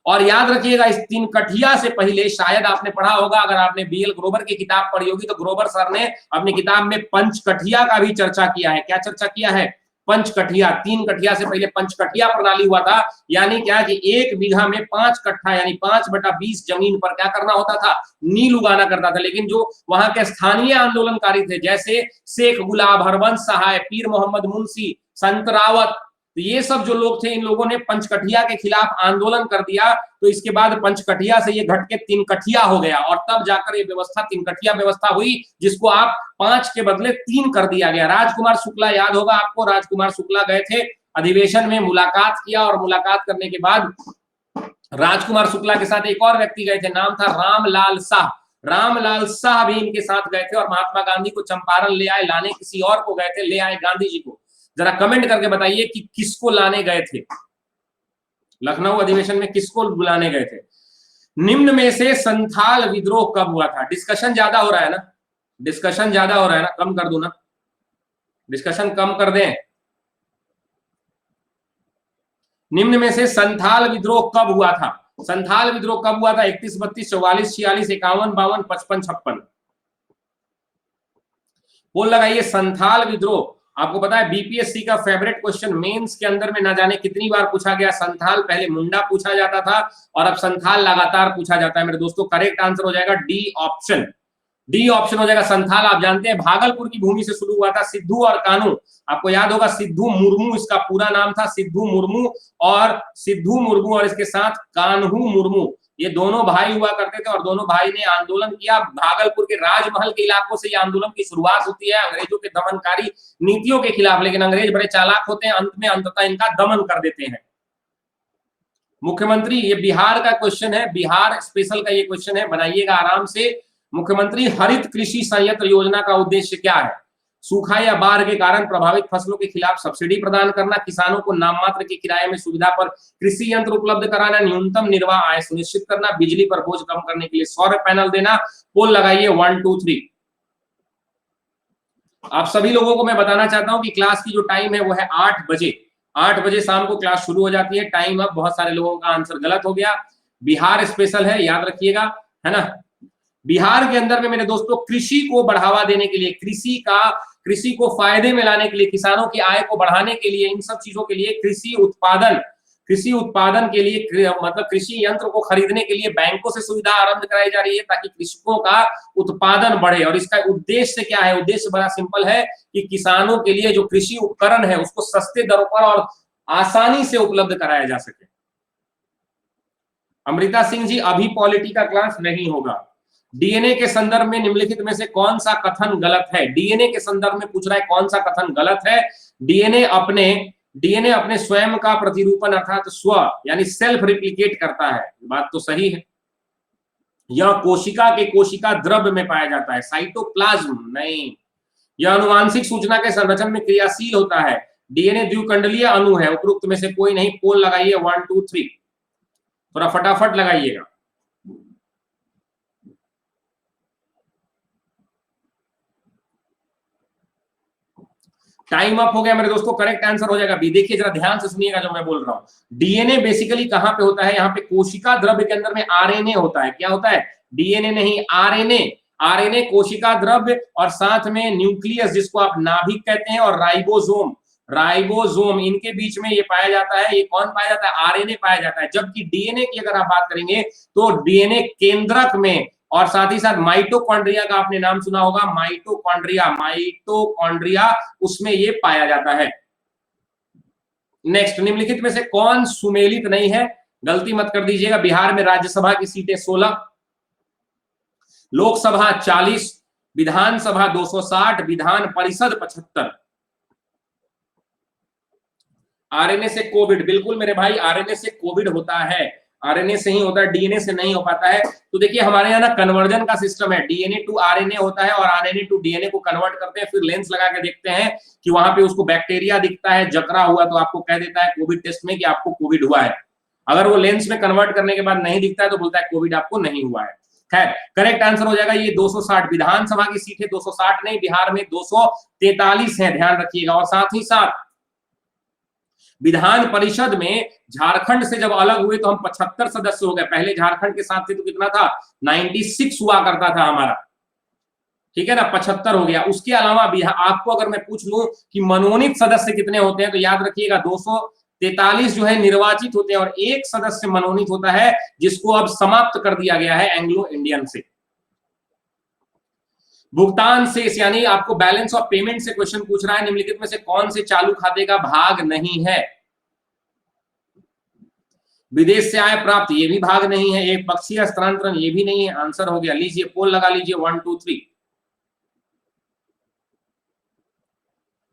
और याद रखिएगा, इस तिनकठिया से पहले शायद आपने पढ़ा होगा, अगर आपने बीएल ग्रोवर की किताब पढ़ी होगी, तो ग्रोवर सर ने अपनी किताब में पंचकठिया का भी चर्चा किया है। क्या चर्चा किया है? पंचकठिया। 3 कठिया से पहले पंचकठिया प्रणाली हुआ था, यानी क्या कि 1 बीघा में 5 कट्ठा यानी 5/20 जमीन पर क्या करना होता था? नील उगाना करता था। लेकिन जो वहां के स्थानीय आंदोलनकारी थे, जैसे शेख गुलाब, हरवंश सहाय, पीर मोहम्मद मुंशी, संत रावत, तो ये सब जो लोग थे, इन लोगों ने पंचकठिया के खिलाफ आंदोलन कर दिया। तो इसके बाद पंचकठिया से ये घट के तिनकठिया हो गया, और तब जाकर ये व्यवस्था तिनकठिया व्यवस्था हुई, जिसको आप 5 के बदले 3 कर दिया गया। राजकुमार शुक्ला याद होगा आपको, राजकुमार शुक्ला गए थे अधिवेशन में, मुलाकात किया, और मुलाकात करने के बाद राजकुमार शुक्ला के साथ एक और व्यक्ति गए थे, नाम था रामलाल शाह। रामलाल शाह भी इनके साथ गए थे, और महात्मा गांधी को चंपारण ले आए। लाने किसी और को गए थे, ले आए गांधी जी को। जरा कमेंट करके बताइए कि किसको लाने गए थे? लखनऊ अधिवेशन में किसको बुलाने गए थे? निम्न में से संथाल विद्रोह कब हुआ था? डिस्कशन ज्यादा हो रहा है ना, डिस्कशन ज्यादा हो रहा है ना, कम कर दूं ना? डिस्कशन कम कर दें। निम्न में से संथाल विद्रोह कब हुआ था? संथाल विद्रोह कब हुआ था? 31, 32, 44, 46, 51, 52, 55, 56। बोल लगाइए, संथाल विद्रोह आपको पता है बीपीएससी का फेवरेट क्वेश्चन मेंस के अंदर में ना जाने कितनी बार पूछा गया, संथाल, पहले मुंडा पूछा जाता था और अब संथाल लगातार पूछा जाता है मेरे दोस्तों। करेक्ट आंसर हो जाएगा डी ऑप्शन, डी ऑप्शन हो जाएगा संथाल। आप जानते हैं भागलपुर की भूमि से शुरू हुआ था सिद्धू और कान्हू, आपको याद होगा सिद्धू मुर्मू इसका पूरा नाम था, सिद्धू मुर्मू और इसके साथ कान्हू मुर्मू, ये दोनों भाई हुआ करते थे और दोनों भाई ने आंदोलन किया। भागलपुर के राजमहल के इलाकों से ये आंदोलन की शुरुआत होती है अंग्रेजों के दमनकारी नीतियों के खिलाफ, लेकिन अंग्रेज बड़े चालाक होते हैं, अंत में अंततः इनका दमन कर देते हैं। मुख्यमंत्री, ये बिहार का क्वेश्चन है, बिहार स्पेशल का ये क्वेश्चन है, बनाइएगा आराम से। मुख्यमंत्री हरित कृषि संयंत्र योजना का उद्देश्य क्या है? सूखा या बाढ़ के कारण प्रभावित फसलों के खिलाफ सब्सिडी प्रदान करना, किसानों को नाम मात्र के किराए में सुविधा पर कृषि यंत्र उपलब्ध कराना, न्यूनतम निर्वाह आय सुनिश्चित करना, बिजली पर बोझ कम करने के लिए सौर पैनल देना। पोल लगाइए 1 2 3। आप सभी लोगों को मैं बताना चाहता हूं कि क्लास की जो टाइम है वो है 8 बजे, 8 बजे शाम को क्लास शुरू हो जाती है। टाइम अब बहुत सारे लोगों का आंसर गलत हो गया, बिहार स्पेशल है, याद रखिएगा, है ना। बिहार के अंदर में मेरे दोस्तों कृषि को बढ़ावा देने के लिए, कृषि को फायदे में लाने के लिए, किसानों की आय को बढ़ाने के लिए, इन सब चीजों के लिए कृषि उत्पादन के लिए मतलब कृषि यंत्र को खरीदने के लिए बैंकों से सुविधा आरंभ कराई जा रही है ताकि कृषकों का उत्पादन बढ़े। और इसका उद्देश्य क्या है? उद्देश्य बड़ा सिंपल है कि किसानों के लिए जो कृषि उपकरण है उसको सस्ते दरों पर और आसानी से उपलब्ध कराया जा सके। अमृता सिंह जी, अभी पॉलिटी का क्लास नहीं होगा। डीएनए के संदर्भ में निम्नलिखित में से कौन सा कथन गलत है? डीएनए के संदर्भ में पूछ रहा है कौन सा कथन गलत है? डीएनए अपने स्वयं का प्रतिरूपण अर्थात स्व यानी सेल्फ रिप्लिकेट करता है, बात तो सही है। यह कोशिका के कोशिका द्रव्य में पाया जाता है, साइटोप्लाज्म नहीं। यह अनुवांशिक सूचना के संरचना में क्रियाशील होता है। डीएनए द्विखंडीय अणु है, उपरोक्त में से कोई नहीं। पोल लगाइए 1 2 3, थोड़ा फटाफट लगाइएगा। टाइम अप हो गया मेरे दोस्तों। करेक्ट आंसर हो जाएगा बी। देखिए जरा ध्यान से सुनिएगा जो मैं बोल रहा हूं। डीएनए बेसिकली कहां पे होता है? यहाँ पे कोशिका द्रव्य के अंदर में आरएनए होता है। क्या होता है? डीएनए नहीं, आरएनए। आरएनए कोशिका द्रव्य और साथ में न्यूक्लियस जिसको आप नाभिक कहते हैं और राइबोसोम इनके बीच में ये पाया जाता है। ये कौन पाया जाता है? आरएनए पाया जाता है। जबकि डीएनए की अगर आप बात करेंगे तो डीएनए केंद्रक में और साथ ही साथ माइटोकॉन्ड्रिया का आपने नाम सुना होगा, माइटोकॉन्ड्रिया उसमें ये पाया जाता है। नेक्स्ट, निम्नलिखित में से कौन सुमेलित नहीं है? गलती मत कर दीजिएगा। बिहार में राज्यसभा की सीटें 16, लोकसभा 40, विधानसभा 260, विधान परिषद 75। आरएनए से कोविड, बिल्कुल मेरे भाई, आरएनए से कोविड होता है, आरएनए से ही होता है, डीएनए से नहीं हो पाता है। तो देखिए हमारे यहाँ ना कन्वर्जन का सिस्टम है, डीएनए टू आरएनए होता है और आरएनए टू डीएनए को कन्वर्ट करते हैं, फिर लेंस लगा के देखते हैं कि वहां पे उसको बैक्टीरिया दिखता है, जकरा हुआ तो आपको कह देता है कोविड टेस्ट में कि आपको कोविड हुआ है। अगर वो लेंस में कन्वर्ट करने के बाद नहीं दिखता है तो बोलता है कोविड आपको नहीं हुआ है। खैर, करेक्ट आंसर हो जाएगा ये 260। विधानसभा की सीटें 260 नहीं, बिहार में 243 है, ध्यान रखिएगा। और साथ ही साथ विधान परिषद में झारखंड से जब अलग हुए तो हम 75 सदस्य हो गए। पहले झारखंड के साथ थे तो कितना था? 96 हुआ करता था हमारा, ठीक है ना, 75 हो गया। उसके अलावा आपको अगर मैं पूछ लूं कि मनोनीत सदस्य कितने होते हैं तो याद रखिएगा 243 जो है निर्वाचित होते हैं और एक सदस्य मनोनीत होता है जिसको अब समाप्त कर दिया गया है एंग्लो इंडियन से। भुगतान शेष यानी आपको बैलेंस ऑफ पेमेंट से क्वेश्चन पूछ रहा है, निम्नलिखित में से कौन से चालू खाते का भाग नहीं है? विदेश से आय प्राप्त, ये भी भाग नहीं है। एक पक्षीय हस्तांतरण, ये भी नहीं है। आंसर हो गया। लीजिए पोल लगा लीजिए 1 2 3।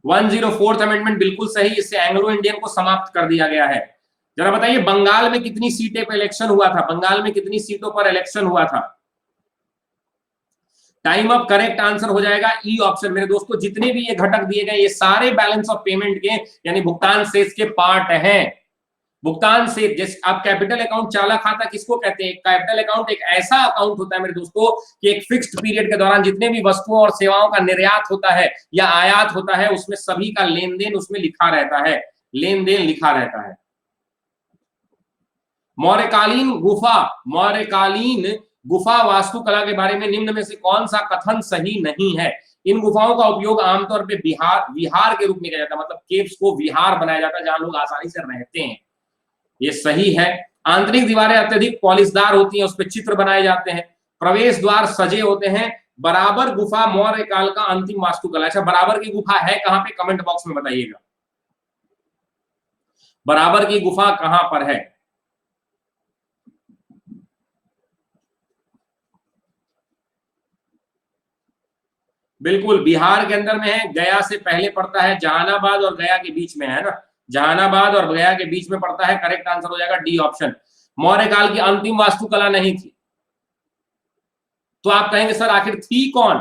104th अमेंडमेंट बिल्कुल सही, इससे एंग्लो इंडियन को समाप्त कर दिया गया है। जरा बताइए बंगाल में कितनी सीटें पर इलेक्शन हुआ था? बंगाल में कितनी सीटों पर इलेक्शन हुआ था? Time up. करेक्ट आंसर हो जाएगा ई ऑप्शन। मेरे दोस्तों जितने भी ये घटक दिए गए ये सारे बैलेंस ऑफ पेमेंट के यानी भुगतान शेष के पार्ट हैं। भुगतान शेष, जैसे आप कैपिटल अकाउंट, चालक खाता किसको कहते हैं? कैपिटल अकाउंट एक ऐसा अकाउंट होता है मेरे दोस्तों कि एक फिक्स्ड पीरियड के दौरान जितने भी वस्तुओं और सेवाओं का निर्यात होता है या आयात होता है उसमें सभी का लेन देन उसमें लिखा रहता है, लेन देन लिखा रहता है। मौर्यकालीन गुफा वास्तुकला के बारे में निम्न में से कौन सा कथन सही नहीं है? इन गुफाओं का उपयोग आमतौर पे विहार के रूप में किया जाता है, मतलब केव्स को विहार बनाया जाता है जहां लोग आसानी से रहते हैं। ये सही है। आंतरिक दीवारें अत्यधिक पॉलिशदार होती हैं, उस पर चित्र बनाए जाते हैं। प्रवेश द्वार सजे होते हैं। बराबर गुफा मौर्य काल का अंतिम वास्तुकला। अच्छा, बराबर की गुफा है कहां पे, कमेंट बॉक्स में बताइएगा। बराबर की गुफा कहां पर है? बिल्कुल बिहार के अंदर में है। गया से पहले पड़ता है, जहानाबाद और गया के बीच में है ना, जहानाबाद और गया के बीच में पड़ता है। करेक्ट आंसर हो जाएगा डी ऑप्शन। मौर्य काल की अंतिम वास्तुकला नहीं थी। तो आप कहेंगे सर आखिर थी कौन,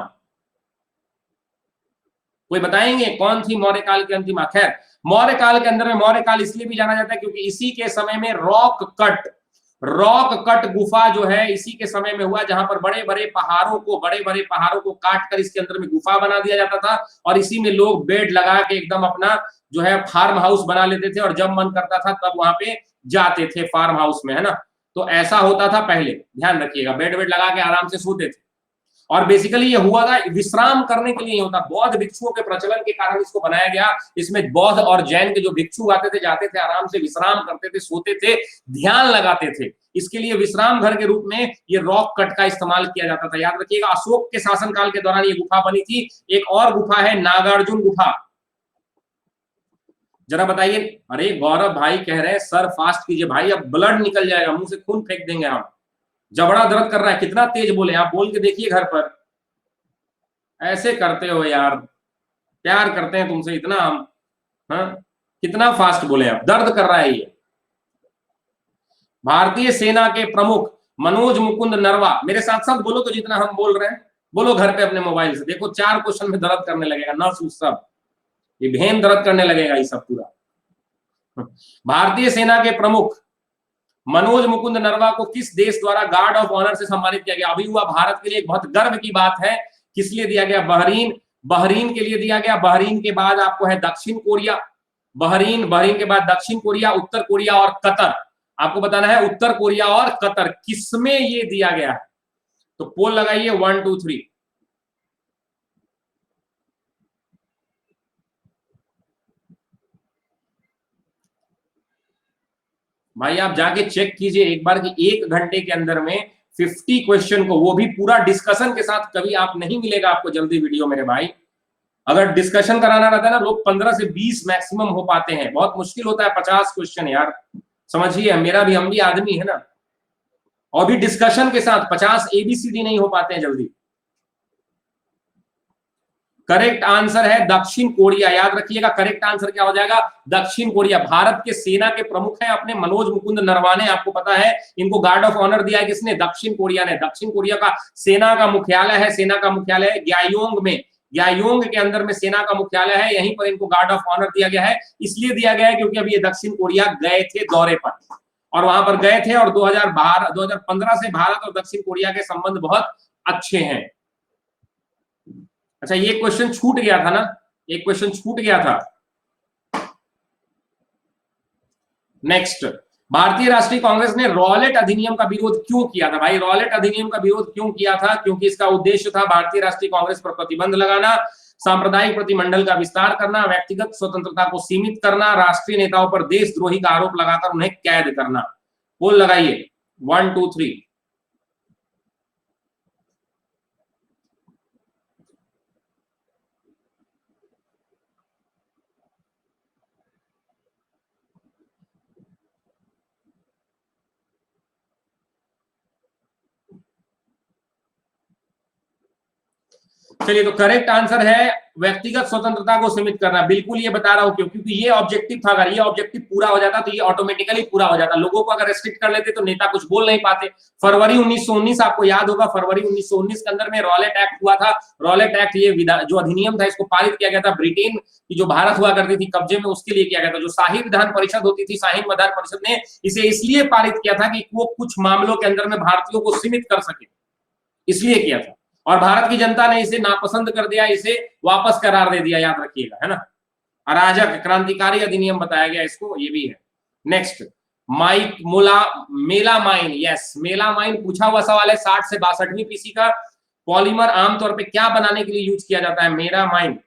कोई बताएंगे कौन थी मौर्य काल की अंतिम? खैर, मौर्य काल के अंदर में मौर्य काल इसलिए भी जाना जाता है क्योंकि इसी के समय में रॉक कट गुफा जो है इसी के समय में हुआ, जहां पर बड़े बड़े पहाड़ों को काट कर इसके अंदर में गुफा बना दिया जाता था और इसी में लोग बेड लगा के एकदम अपना जो है फार्म हाउस बना लेते थे और जब मन करता था तब वहां पे जाते थे फार्म हाउस में, है ना। तो ऐसा होता था पहले, ध्यान रखिएगा, बेड वेड लगा के आराम से सोते थे। और बेसिकली ये हुआ था विश्राम करने के लिए होता, बौद्ध भिक्षुओं के प्रचलन के कारण इसको बनाया गया। इसमें बौद्ध और जैन के जो भिक्षु आते थे, जाते थे, आराम से विश्राम करते थे, सोते थे, ध्यान लगाते थे। इसके लिए विश्राम घर के रूप में ये रॉक कट का इस्तेमाल किया जाता था। याद रखिएगा, अशोक के शासनकाल के दौरान ये गुफा बनी थी। एक और गुफा है नागार्जुन गुफा, जरा बताइए। अरे गौरव भाई कह रहे हैं सर फास्ट कीजिए भाई, अब ब्लड निकल जाएगा, मुंह से खून फेंक देंगे हम। जबड़ा दर्द कर रहा है, कितना तेज बोले आप, बोल के देखिए घर पर। ऐसे करते हो यार, प्यार करते हैं तुमसे इतना हम, हाँ? कितना फास्ट बोले आप, दर्द कर रहा है ये। भारतीय सेना के प्रमुख मनोज मुकुंद नरवा, मेरे साथ साथ बोलो तो जितना हम बोल रहे हैं, बोलो घर पे अपने मोबाइल से। देखो 4 क्वेश्चन में दर्द करने लगेगा, नस उस सब, ये भेन दर्द करने लगेगा ये सब पूरा। भारतीय सेना के प्रमुख मनोज मुकुंद नरवा को किस देश द्वारा गार्ड ऑफ ऑनर से सम्मानित किया गया? अभी हुआ, भारत के लिए एक बहुत गर्व की बात है। किस लिए दिया गया? बहरीन के लिए दिया गया। बहरीन के बाद आपको है दक्षिण कोरिया, बहरीन के बाद दक्षिण कोरिया, उत्तर कोरिया और कतर। आपको बताना है उत्तर कोरिया और कतर किसमें ये दिया गया है। तो पोल लगाइए 1 2 3। भाई आप जाके चेक कीजिए एक बार कि 1 घंटे के अंदर में 50 क्वेश्चन को, वो भी पूरा डिस्कशन के साथ, कभी आप नहीं मिलेगा आपको जल्दी वीडियो मेरे भाई। अगर डिस्कशन कराना रहता है ना, लोग 15 से 20 मैक्सिमम हो पाते हैं, बहुत मुश्किल होता है 50 क्वेश्चन यार, समझिए। मेरा भी, हम भी आदमी है ना, और भी डिस्कशन के साथ 50 ABCD नहीं हो पाते हैं जल्दी। करेक्ट आंसर है दक्षिण कोरिया, याद रखिएगा। करेक्ट आंसर क्या हो जाएगा? दक्षिण कोरिया। भारत के सेना के प्रमुख हैं अपने मनोज मुकुंद नरवाने, आपको पता है इनको गार्ड ऑफ ऑनर दिया है किसने? दक्षिण कोरिया ने। दक्षिण कोरिया का सेना का मुख्यालय है ग्यायोंग में, ग्यायोंग के अंदर में सेना का मुख्यालय है, यहीं पर इनको गार्ड ऑफ ऑनर दिया गया है। इसलिए दिया गया है क्योंकि अभी ये दक्षिण कोरिया गए थे दौरे पर, और वहां पर गए थे, और 2015 से भारत और दक्षिण कोरिया के संबंध बहुत अच्छे हैं। अच्छा, ये क्वेश्चन छूट गया था ना, एक क्वेश्चन छूट गया था। नेक्स्ट, भारतीय राष्ट्रीय कांग्रेस ने रॉलेट अधिनियम का विरोध क्यों किया था? भाई रॉलेट अधिनियम का विरोध क्यों किया था? क्योंकि इसका उद्देश्य था भारतीय राष्ट्रीय कांग्रेस पर प्रतिबंध लगाना, सांप्रदायिक प्रतिमंडल का विस्तार करना, व्यक्तिगत स्वतंत्रता को सीमित करना, राष्ट्रीय नेताओं पर देशद्रोही का आरोप लगाकर उन्हें कैद करना। पोल लगाइए 1 2 3। चलिए, तो करेक्ट आंसर है व्यक्तिगत स्वतंत्रता को सीमित करना। बिल्कुल ये बता रहा हूं क्यों, क्योंकि ये ऑब्जेक्टिव था। अगर ये ऑब्जेक्टिव पूरा हो जाता तो ये ऑटोमेटिकली पूरा हो जाता। लोगों को अगर रेस्ट्रिक्ट कर लेते तो नेता कुछ बोल नहीं पाते। फरवरी 1919, आपको याद होगा, फरवरी 1919 के अंदर में रॉलेट एक्ट हुआ था। रॉलेट एक्ट, ये जो अधिनियम था, इसको पारित किया गया था ब्रिटेन की जो भारत हुआ करती थी कब्जे में, उसके लिए किया गया था। जो शाही विधान परिषद होती थी, शाही विधान परिषद ने इसे इसलिए पारित किया था कि वो कुछ मामलों के अंदर में भारतीयों को सीमित कर सके, इसलिए किया था। और भारत की जनता ने इसे नापसंद कर दिया, इसे वापस करार दे दिया, याद रखिएगा, है ना। अराजक क्रांतिकारी अधिनियम बताया गया इसको, ये भी है। नेक्स्ट, माइक मुला मेला माइन, यस मेला माइन पूछा हुआ सवाल है 60 से 62वीं पीसी का। पॉलीमर आमतौर पे क्या बनाने के लिए यूज किया जाता है? मेरा माइंड।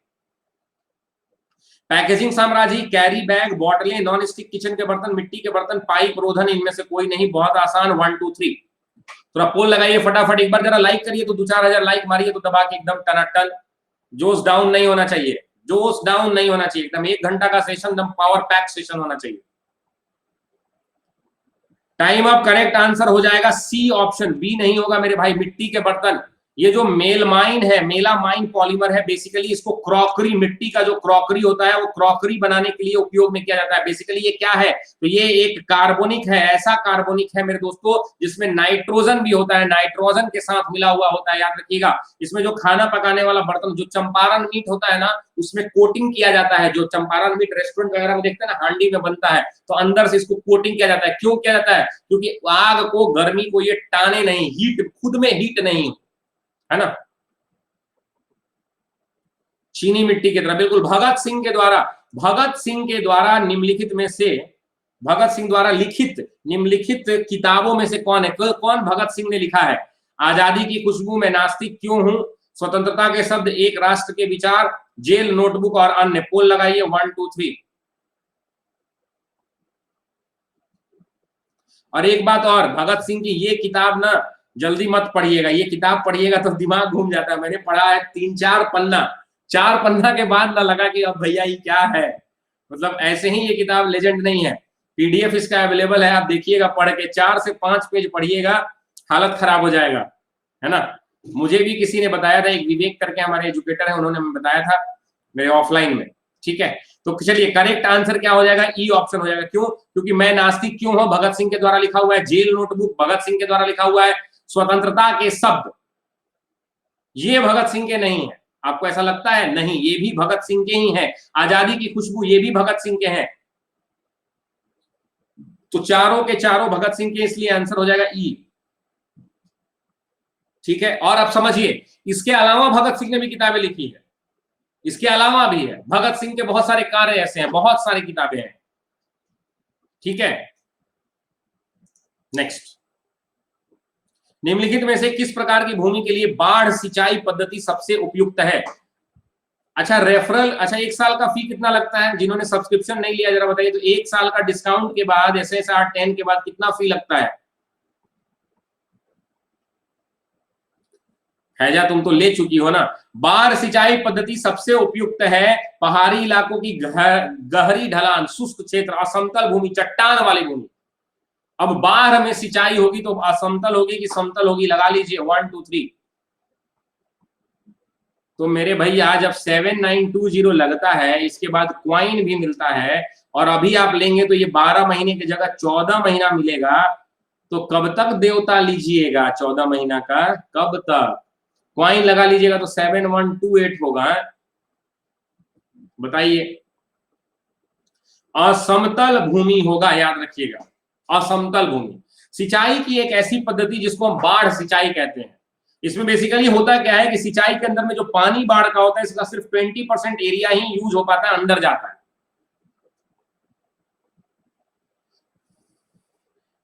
पैकेजिंग साम्राज्य, कैरी बैग, बॉटलें, नॉन स्टिक किचन के बर्तन, मिट्टी के बर्तन, पाइप, रोधन, इनमें से कोई नहीं। बहुत आसान। 1 2 3 थोड़ा पोल लगाइए फटाफट, एक बार जरा लाइक करिए तो 2-4 हजार लाइक मारिए तो दबा के एकदम टनाटन। जोश डाउन नहीं होना चाहिए, जोश डाउन नहीं होना चाहिए, एकदम 1 घंटा का सेशन, एकदम पावर पैक सेशन होना चाहिए। Time up. करेक्ट आंसर हो जाएगा सी ऑप्शन, बी नहीं होगा मेरे भाई। मिट्टी के बर्तन, ये जो मेलमाइन है, मेलामाइन पॉलीमर है, बेसिकली इसको क्रॉकरी, मिट्टी का जो क्रॉकरी होता है वो क्रॉकरी बनाने के लिए उपयोग में किया जाता है। बेसिकली ये क्या है? तो ये एक कार्बोनिक है, ऐसा कार्बोनिक है मेरे दोस्तों जिसमें नाइट्रोजन भी होता है, नाइट्रोजन के साथ मिला हुआ होता है, याद रखिएगा। इसमें जो खाना पकाने वाला बर्तन, जो चंपारण मीट होता है ना, उसमें कोटिंग किया जाता है। जो चंपारण मीट रेस्टोरेंट वगैरह में देखते हैं ना, हांडी में बनता है, तो अंदर से इसको कोटिंग किया जाता है। क्यों किया जाता है? क्योंकि आग को, गर्मी को ये टाने नहीं, हीट खुद में हीट नहीं, है ना। चीनी मिट्टी की तरह, बिल्कुल। भगत सिंह के द्वारा, भगत सिंह के द्वारा निम्नलिखित में से, भगत सिंह द्वारा लिखित निम्नलिखित किताबों में से कौन है? कौन भगत सिंह ने लिखा है? आजादी की खुशबू, में नास्तिक क्यों हूं, स्वतंत्रता के शब्द, एक राष्ट्र के विचार, जेल, नोटबुक और अन्य। पोल लगाइए 1 2 3। और एक बात और, भगत सिंह की ये किताब ना जल्दी मत पढ़िएगा, ये किताब पढ़िएगा तो दिमाग घूम जाता है। मैंने पढ़ा है 3-4 पन्ना, 4 पन्ना के बाद ना लगा कि अब भैया ये क्या है, मतलब ऐसे ही ये किताब लेजेंड नहीं है। पीडीएफ इसका अवेलेबल है, आप देखिएगा पढ़ के, 4 से 5 पेज पढ़िएगा, हालत खराब हो जाएगा, है ना। मुझे भी किसी ने बताया था, एक विवेक करके हमारे एजुकेटर है, उन्होंने बताया था मेरे ऑफलाइन में, ठीक है। तो चलिए करेक्ट आंसर क्या हो जाएगा? ई ऑप्शन हो जाएगा। क्यों? क्योंकि मैं नास्तिक क्यों हूं भगत सिंह के द्वारा लिखा हुआ है, जेल नोटबुक भगत सिंह के द्वारा लिखा हुआ है, स्वतंत्रता के शब्द ये भगत सिंह के नहीं है। आपको ऐसा लगता है? नहीं, ये भी भगत सिंह के ही हैं। आजादी की खुशबू, ये भी भगत सिंह के हैं। तो चारों के चारों भगत सिंह के, इसलिए आंसर हो जाएगा ई, ठीक है। और अब समझिए, इसके अलावा भगत सिंह ने भी किताबें लिखी है, इसके अलावा भी है। भगत सिंह के बहुत सारे कार्य ऐसे हैं, बहुत सारी किताबें हैं, ठीक है। नेक्स्ट, निम्नलिखित में से किस प्रकार की भूमि के लिए बाढ़ सिंचाई पद्धति सबसे उपयुक्त है? अच्छा, रेफरल, अच्छा 1 साल का फी कितना लगता है? जिन्होंने सब्सक्रिप्शन नहीं लिया जरा बताइए, तो 1 साल का डिस्काउंट के बाद, SSR 10 के बाद कितना फी लगता है? हैजा, तुम तो ले चुकी हो ना। बाढ़ सिंचाई पद्धति सबसे उपयुक्त है पहाड़ी इलाकों की गहरी ढलान, शुष्क क्षेत्र, असमतल भूमि, चट्टान वाली भूमि। अब बाढ़ में सिंचाई होगी तो असमतल होगी कि समतल होगी? लगा लीजिए 1 2 3। तो मेरे भैया जब 7920 लगता है, इसके बाद क्वाइन भी मिलता है, और अभी आप लेंगे तो ये 12 महीने की जगह 14 महीना मिलेगा। तो कब तक देवता लीजिएगा 14 महीना का? कब तक? क्वाइन लगा लीजिएगा तो 7128 होगा। बताइए, असमतल भूमि होगा, याद रखिएगा, असमतल भूमि। सिंचाई की एक ऐसी पद्धति जिसको हम बाढ़ सिंचाई कहते हैं। इसमें बेसिकली होता क्या है कि सिंचाई के अंदर में जो पानी बाढ़ का होता है, इसका सिर्फ 20% एरिया ही यूज हो पाता है, अंदर जाता है।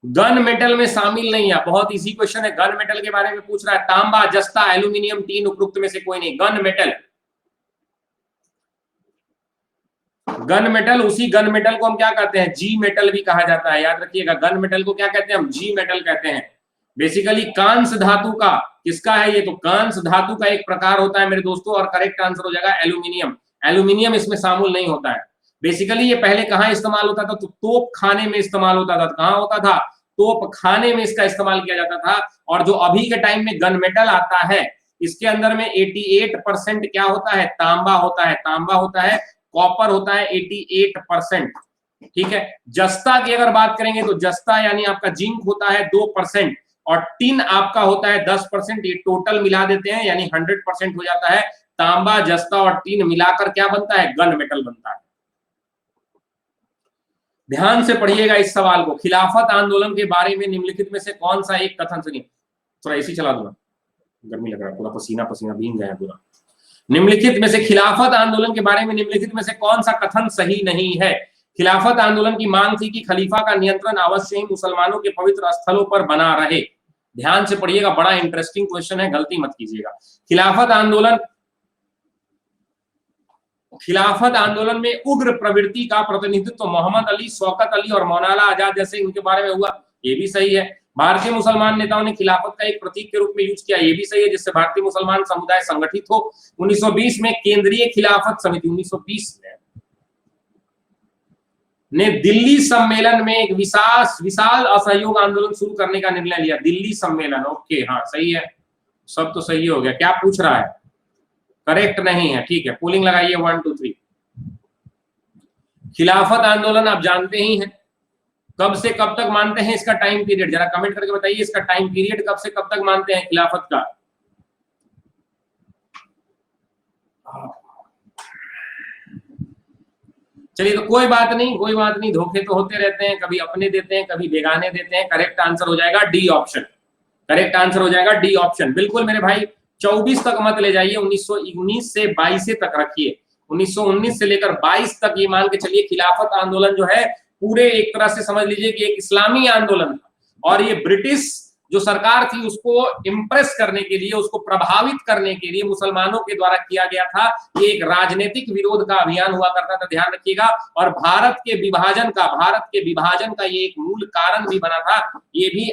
गन मेटल में शामिल नहीं है, बहुत इजी क्वेश्चन है, गन मेटल के बारे में पूछ रहा है। तांबा, जस्ता, एल्यूमिनियम, तीन उपरोक्त में से कोई नहीं। गन मेटल, गन मेटल, उसी गन मेटल को हम क्या कहते हैं? जी मेटल भी कहा जाता है, याद रखिएगा। गन मेटल को क्या कहते हैं हम? जी मेटल कहते हैं। बेसिकली कांस्य धातु का, किसका है ये? तो कांस्य धातु का एक प्रकार होता है मेरे दोस्तों, और करेक्ट आंसर हो जाएगा एल्यूमिनियम। एल्यूमिनियम इसमें शामिल नहीं होता है। बेसिकली ये पहले कहां इस्तेमाल होता था? तो तोप खाने में इस्तेमाल होता था। कहां होता था? तोप खाने में इसका इस्तेमाल किया जाता था। और जो अभी के टाइम में गन मेटल आता है, इसके अंदर में 88% क्या होता है? तांबा होता है। तांबा होता है, कॉपर होता है 88%, ठीक है। जस्ता की अगर बात करेंगे तो जस्ता यानी आपका जिंक होता है 2%, और टिन आपका होता है 10%। ये टोटल मिला देते हैं यानी 100% हो जाता है। तांबा, जस्ता और टिन मिलाकर क्या बनता है? गन मेटल बनता है। ध्यान से पढ़िएगा इस सवाल को। खिलाफत आंदोलन के बारे में निम्नलिखित में से कौन सा एक कथन? सुनिए, थोड़ा एसी चला दूंगा, गर्मी लग रहा है, पूरा पसीना पसीना भीग गया पूरा। निम्नलिखित में से, खिलाफत आंदोलन के बारे में निम्नलिखित में से कौन सा कथन सही नहीं है? खिलाफत आंदोलन की मांग थी कि खलीफा का नियंत्रण अवश्य ही मुसलमानों के पवित्र स्थलों पर बना रहे। ध्यान से पढ़िएगा, बड़ा इंटरेस्टिंग क्वेश्चन है, गलती मत कीजिएगा। खिलाफत आंदोलन में उग्र प्रवृत्ति का प्रतिनिधित्व मोहम्मद अली, शौकत अली और मौलाना आजाद जैसे इनके बारे में हुआ, ये भी सही है। भारतीय मुसलमान नेताओं ने खिलाफत का एक प्रतीक के रूप में यूज किया, ये भी सही है, जिससे भारतीय मुसलमान समुदाय संगठित हो। 1920 में केंद्रीय खिलाफत समिति 1920 ने दिल्ली सम्मेलन में एक विशाल असहयोग आंदोलन शुरू करने का निर्णय लिया। दिल्ली सम्मेलन, ओके, हाँ सही है, सब तो सही हो गया। क्या पूछ रहा है? करेक्ट नहीं है, ठीक है, पोलिंग लगाइए 1 2 3। खिलाफत आंदोलन आप जानते ही हैं, कब से कब तक मानते हैं, इसका टाइम पीरियड जरा कमेंट करके बताइए, इसका टाइम पीरियड कब से कब तक मानते हैं खिलाफत का? चलिए, तो कोई बात नहीं, धोखे तो होते रहते हैं, कभी अपने देते हैं, कभी बेगाने देते हैं। करेक्ट आंसर हो जाएगा डी ऑप्शन, करेक्ट आंसर हो जाएगा डी ऑप्शन। बिल्कुल मेरे भाई, 24 तक मत ले जाइए, 1919 से 22 तक रखिए। 1919 से लेकर 22 तक ये मान के चलिए खिलाफत आंदोलन जो है पूरे एक तरह से समझ लीजिए कि एक इस्लामी आंदोलन था, और ये ब्रिटिश जो सरकार थी उसको इंप्रेस करने के लिए, उसको प्रभावित करने के लिए मुसलमानों के द्वारा किया गया था। ये एक राजनीतिक विरोध का अभियान हुआ करता था, ध्यान रखिएगा। और भारत के विभाजन का ये एक मूल कारण भी बना था। ये भी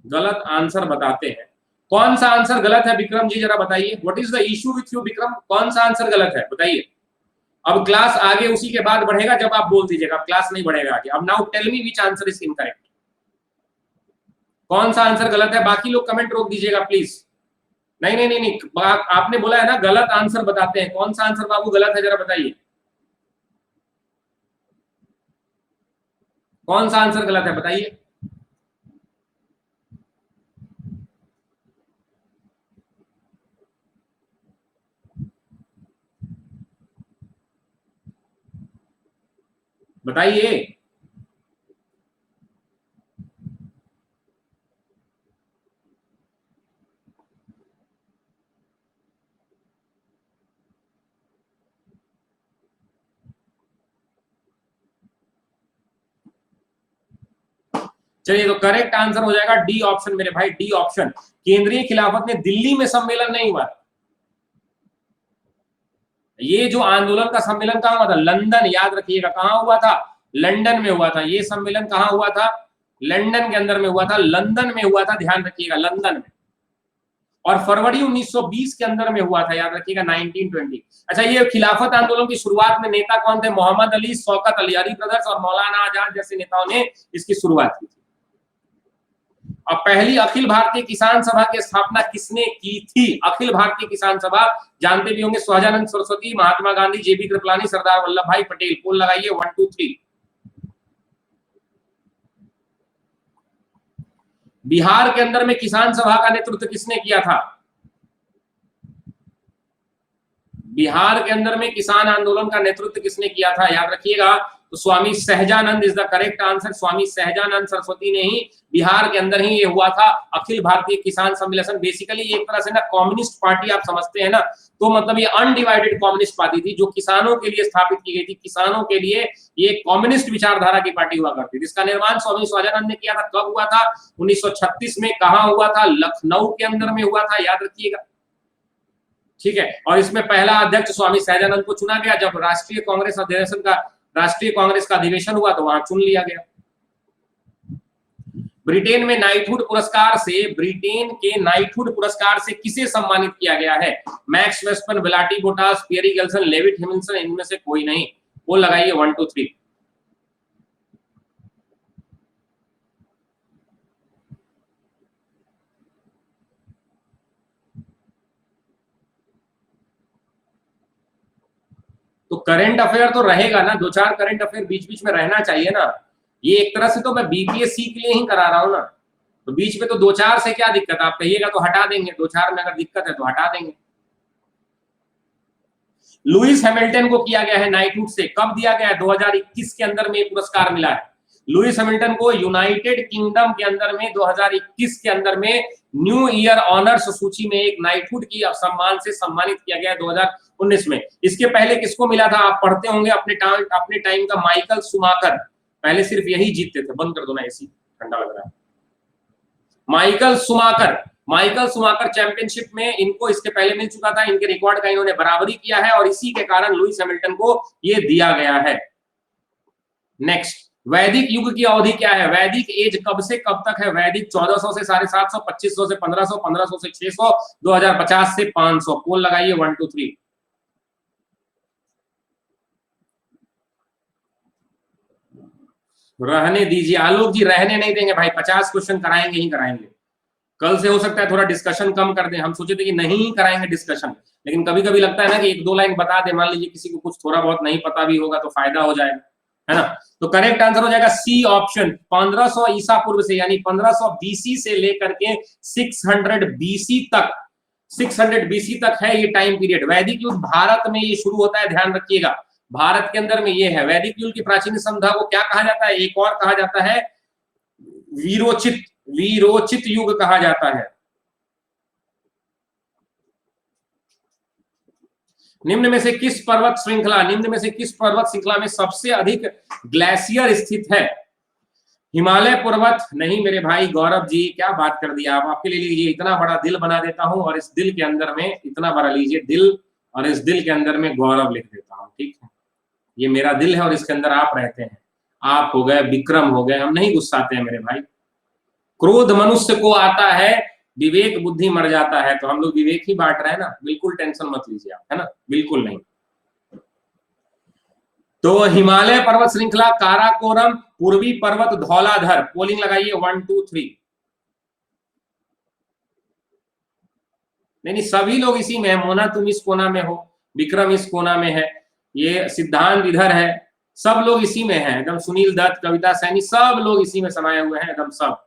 गलत आंसर बताते हैं। कौन सा आंसर गलत है विक्रम जी, जरा बताइए। What is the issue with you Vikram, कौन सा आंसर गलत है बताइए। अब क्लास आगे उसी के बाद बढ़ेगा जब आप बोल दीजिएगा, क्लास नहीं बढ़ेगा आगे। अब now tell me which answer is incorrect, कौन सा आंसर गलत है? बाकी लोग कमेंट रोक दीजिएगा प्लीज। नहीं, आपने बोला है ना गलत आंसर बताते हैं, कौन सा आंसर बाबू गलत है जरा बताइए, कौन सा आंसर गलत है बताइए। बताइए। चलिए, तो करेक्ट आंसर हो जाएगा डी ऑप्शन मेरे भाई, डी ऑप्शन। केंद्रीय खिलाफत में दिल्ली में सम्मेलन नहीं हुआ, ये जो आंदोलन का सम्मेलन कहां हुआ था? लंदन, याद रखिएगा, कहां हुआ था? लंदन में हुआ था। ये सम्मेलन कहां हुआ था? लंदन के अंदर में हुआ था, लंदन में हुआ था, ध्यान रखिएगा, लंदन में। और फरवरी 1920 के अंदर में हुआ था, याद रखिएगा, 1920। अच्छा, ये खिलाफत आंदोलन की शुरुआत में नेता कौन थे? मोहम्मद अली, शौकत अली, अली ब्रदर्स और मौलाना आजाद जैसे नेताओं ने इसकी शुरुआत की थी। अब पहली अखिल भारतीय किसान सभा की स्थापना किसने की थी? अखिल भारतीय किसान सभा जानते भी होंगे, सहजानंद सरस्वती, महात्मा गांधी, जेबी कृपलानी, सरदार वल्लभ भाई पटेल। पोल लगाइए 1 2 3। बिहार के अंदर में किसान सभा का नेतृत्व किसने किया था? बिहार के अंदर में किसान आंदोलन का नेतृत्व किसने किया था? याद रखिएगा, तो Swami Sahajanand is the correct answer. Swami Sahajanand Saraswati ने ही बिहार के अंदर ही ये हुआ था अखिल भारतीय किसान सम्मेलन। बेसिकली एक तरह से ना कम्युनिस्ट पार्टी आप समझते हैं ना, तो मतलब ये अनडिवाइडेड कम्युनिस्ट पार्टी थी जो किसानों के लिए स्थापित की गई थी। किसानों के लिए ये कम्युनिस्ट विचारधारा की पार्टी हुआ करती थी। इसका निर्माण स्वामी सहजानंद ने किया था। कब हुआ था? 1936 में। कहां हुआ था? लखनऊ के अंदर में हुआ था, याद रखिएगा, ठीक है। और इसमें पहला अध्यक्ष स्वामी सहजानंद को चुना गया। जब राष्ट्रीय कांग्रेस का अधिवेशन हुआ तो वहां चुन लिया गया। ब्रिटेन के नाइटहुड पुरस्कार से किसे सम्मानित किया गया है? मैक्स वेस्टमैन, बेलाटी बोटास, पियरी गेल्सन, लेविट हिमिल्सन, इनमें से कोई नहीं। वो लगाइए 1 2 3। तो करंट अफेयर तो रहेगा ना, 2-4 करंट अफेयर बीच बीच में रहना चाहिए ना। ये एक तरह से तो मैं बीपीएससी के लिए ही करा रहा हूं ना, तो बीच में तो 2-4 से क्या दिक्कत? आप कहिएगा तो हटा देंगे, 2-4 में अगर दिक्कत है तो हटा देंगे। लुइस हैमिल्टन को किया गया है नाइटहुड से, कब दिया गया है? 2021 के अंदर में पुरस्कार मिला है। लुइस हैमिल्टन को यूनाइटेड किंगडम के अंदर में 2021 के अंदर में न्यू ईयर ऑनर्स सूची में एक नाइटहुड की सम्मान से सम्मानित किया गया है 2019 में। इसके पहले किसको मिला था? आप पढ़ते होंगे अपने टाइम का, माइकल शुमाकर। पहले सिर्फ यही जीतते थे। बंद कर दो ना एसी, ठंडा लग रहा है। Michael Schumacher, Michael Schumacher championship में इनको इसके पहले मिल चुका था, इनके रिकॉर्ड का इन्होंने बराबरी किया है और इसी के कारण लुईस हैमिल्टन को ये दिया गया है। नेक्स्ट, वैदिक युग की अवधि क्या है? वैदिक एज कब से कब तक है? वैदिक 1400 से 750, 2500 से 1500, 1500 से 600, 2050 से 500। पोल लगाइए 1 2 3। रहने दीजिए आलोक जी, रहने नहीं देंगे भाई, 50 क्वेश्चन कराएंगे ही कराएंगे। कल से हो सकता है थोड़ा डिस्कशन कम कर दें, हम सोचे थे कि नहीं कराएंगे डिस्कशन, लेकिन कभी कभी लगता है ना कि 1-2 लाइन बता दे, मान लीजिए किसी को कुछ थोड़ा बहुत नहीं पता भी होगा तो फायदा हो जाएगा, है ना। तो करेक्ट आंसर हो जाएगा सी ऑप्शन, 1500 ईसा पूर्व से, यानी 1500 बीसी से लेकर के 600 बीसी तक, 600 बीसी तक है ये टाइम पीरियड। वैदिक युग भारत में ये शुरू होता है, ध्यान रखिएगा, भारत के अंदर में ये है। वैदिक युग की प्राचीन संध्या को क्या कहा जाता है? एक और कहा जाता है वीरोचित, वीरोचित युग कहा जाता है। निम्न में से किस पर्वत श्रृंखला, निम्न में से किस पर्वत श्रृंखला में सबसे अधिक ग्लेशियर स्थित है? हिमालय पर्वत नहीं मेरे भाई गौरव जी, क्या बात कर दिया आप। आपके लिए लीजिए, इतना बड़ा दिल बना देता हूं और इस दिल के अंदर में इतना बड़ा लीजिए दिल, और इस दिल के अंदर में गौरव लिख देता हूं, ठीक है। ये मेरा दिल है और इसके अंदर आप रहते हैं, आप हो गए, विक्रम हो गए, हम नहीं गुस्साते हैं मेरे भाई। क्रोध मनुष्य को आता है, विवेक बुद्धि मर जाता है, तो हम लोग विवेक ही बांट रहे हैं ना, बिल्कुल टेंशन मत लीजिए आप, है ना, बिल्कुल नहीं। तो हिमालय पर्वत श्रृंखला, काराकोरम, पूर्वी पर्वत धौलाधर। पोलिंग लगाइए 1 2 3। नहीं सभी लोग इसी में है, मोना तुम इस कोना में हो, विक्रम इस कोना में है, ये सिद्धांत इधर है, सब लोग इसी में है एकदम। सुनील दत्त, कविता सैनी, सब लोग इसी में समाये हुए हैं एकदम सब।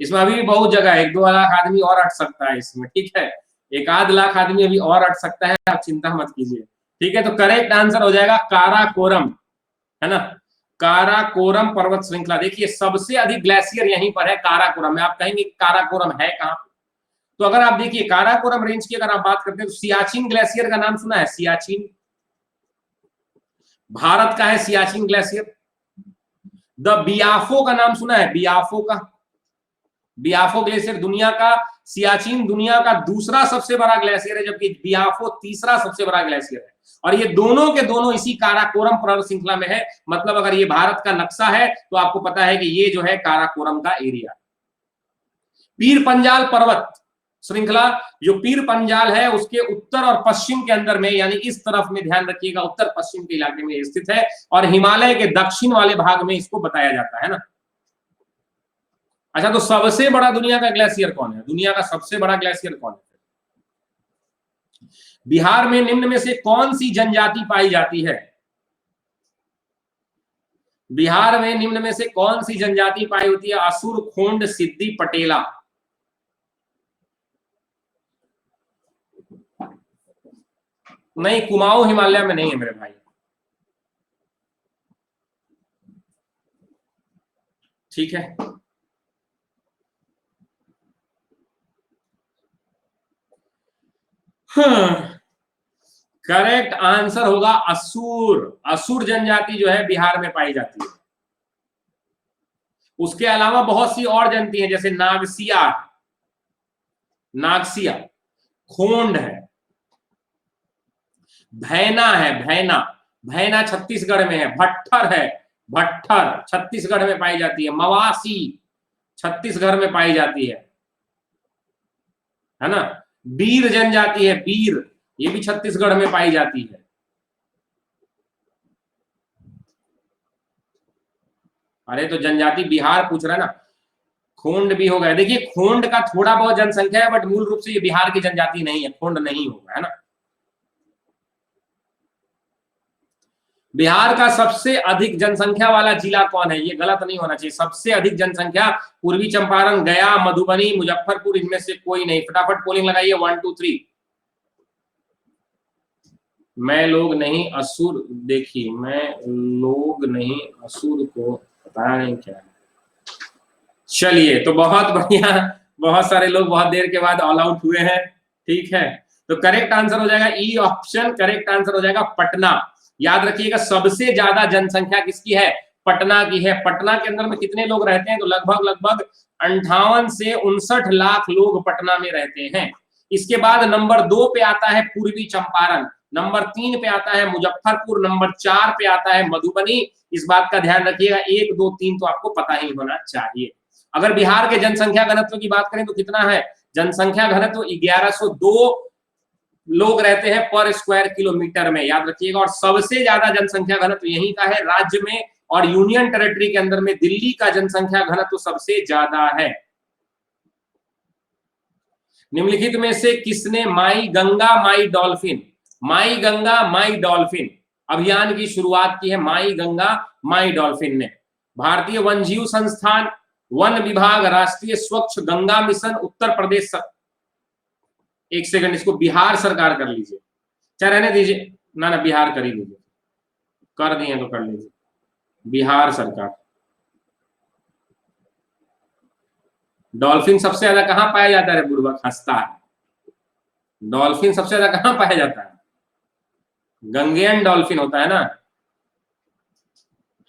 इसमें अभी भी बहुत जगह है, 1-2 लाख आदमी और अट सकता है इसमें, ठीक है, 1-आध लाख आदमी अभी और अट सकता है, आप चिंता मत कीजिए, ठीक है। तो करेक्ट आंसर हो जाएगा काराकोरम, है ना, काराकोरम पर्वत श्रृंखला। देखिए सबसे अधिक ग्लेशियर यहीं पर है, काराकोरम में। आप कहेंगे काराकोरम है कहां? तो अगर आप देखिए काराकोरम रेंज की अगर आप बात करते हैं तो सियाचिन ग्लेशियर का नाम सुना है? सियाचिन भारत का है सियाचिन ग्लेशियर। द बियाफो का नाम सुना है? बियाफो का, बियाफो ग्लेशियर दुनिया का, सियाचिन दुनिया का दूसरा सबसे बड़ा ग्लेशियर है, जबकि बियाफो तीसरा सबसे बड़ा ग्लेशियर है। और ये दोनों के दोनों इसी काराकोरम पर्वत श्रृंखला में है। मतलब अगर ये भारत का नक्शा है तो आपको पता है कि ये जो है काराकोरम का एरिया। पीर पंजाल पर्वत श्रृंखला, जो पीर पंजाल है उसके उत्तर और पश्चिम के अंदर में, यानी इस तरफ में ध्यान रखिएगा, उत्तर पश्चिम के इलाके में स्थित है और हिमालय के दक्षिण वाले भाग में इसको बताया जाता है ना। अच्छा, तो सबसे बड़ा दुनिया का ग्लेशियर कौन है? दुनिया का सबसे बड़ा ग्लेशियर कौन है? बिहार में निम्न में से कौन सी जनजाति पाई जाती है? बिहार में निम्न में से कौन सी जनजाति पाई होती है? असुर, खोंड, सिद्धि, पटेला। नहीं, कुमाऊं हिमालय में नहीं है मेरे भाई, ठीक है। करेक्ट आंसर होगा असुर। असुर जनजाति जो है बिहार में पाई जाती है। उसके अलावा बहुत सी और जनती हैं, जैसे नागसिया, नागसिया, खोंड है, भैना है, भैना, भैना छत्तीसगढ़ में है, भट्टर है, भट्टर छत्तीसगढ़ में पाई जाती है, मवासी छत्तीसगढ़ में पाई जाती है ना। बीर जनजाति है, बीर, ये भी छत्तीसगढ़ में पाई जाती है। अरे तो जनजाति बिहार पूछ रहा है ना, खोंड भी हो गया। देखिए खोंड का थोड़ा बहुत जनसंख्या है, बट मूल रूप से ये बिहार की जनजाति नहीं है, खोंड नहीं होगा, है ना। बिहार का सबसे अधिक जनसंख्या वाला जिला कौन है? ये गलत नहीं होना चाहिए, सबसे अधिक जनसंख्या पूर्वी चंपारण, गया, मधुबनी, मुजफ्फरपुर, इनमें से कोई नहीं। फटाफट पोलिंग लगाइए 1 2 3। मैं लोग नहीं असुर, देखिए मैं लोग नहीं असुर को पता नहीं क्या है। चलिए तो बहुत बढ़िया, बहुत सारे लोग बहुत देर के बाद ऑल आउट हुए हैं, ठीक है। तो करेक्ट आंसर हो जाएगा ई ऑप्शन, करेक्ट आंसर हो जाएगा पटना। याद रखिएगा सबसे ज्यादा जनसंख्या किसकी है? पटना की है। पटना के अंदर में कितने लोग रहते हैं? तो लगभग लगभग 58 से 59 लाख लोग पटना में रहते हैं। इसके बाद नंबर 2 पे आता है पूर्वी चंपारण, नंबर 3 पे आता है मुजफ्फरपुर, नंबर 4 पे आता है मधुबनी। इस बात का ध्यान रखिएगा, 1 2 3 तो आपको पता ही होना चाहिए। अगर बिहार के जनसंख्या घनत्व की बात करें तो कितना है? जनसंख्या घनत्व 1102 लोग रहते हैं पर स्क्वायर किलोमीटर में, याद रखिएगा। और सबसे ज्यादा जनसंख्या घनत्व यहीं का है राज्य में, और यूनियन टेरिटरी के अंदर में दिल्ली का जनसंख्या घनत्व सबसे ज्यादा है। निम्नलिखित में से किसने माई गंगा माई गंगा माई डॉल्फिन अभियान की शुरुआत की है? माई गंगा माई डॉल्फिन ने। भारतीय वन्यजीव संस्थान, वन विभाग, राष्ट्रीय स्वच्छ गंगा मिशन, उत्तर प्रदेश एक सेकंड, इसको बिहार सरकार कर लीजिए, चाहे रहने दीजिए, ना बिहार कर ही लीजिए, कर दिए तो कर लीजिए, बिहार सरकार। डॉल्फिन सबसे ज्यादा कहां पाया जाता है? बुर्बक हंसता है। डॉल्फिन सबसे ज्यादा कहां पाया जाता है? गंगेयन डॉल्फिन होता है ना।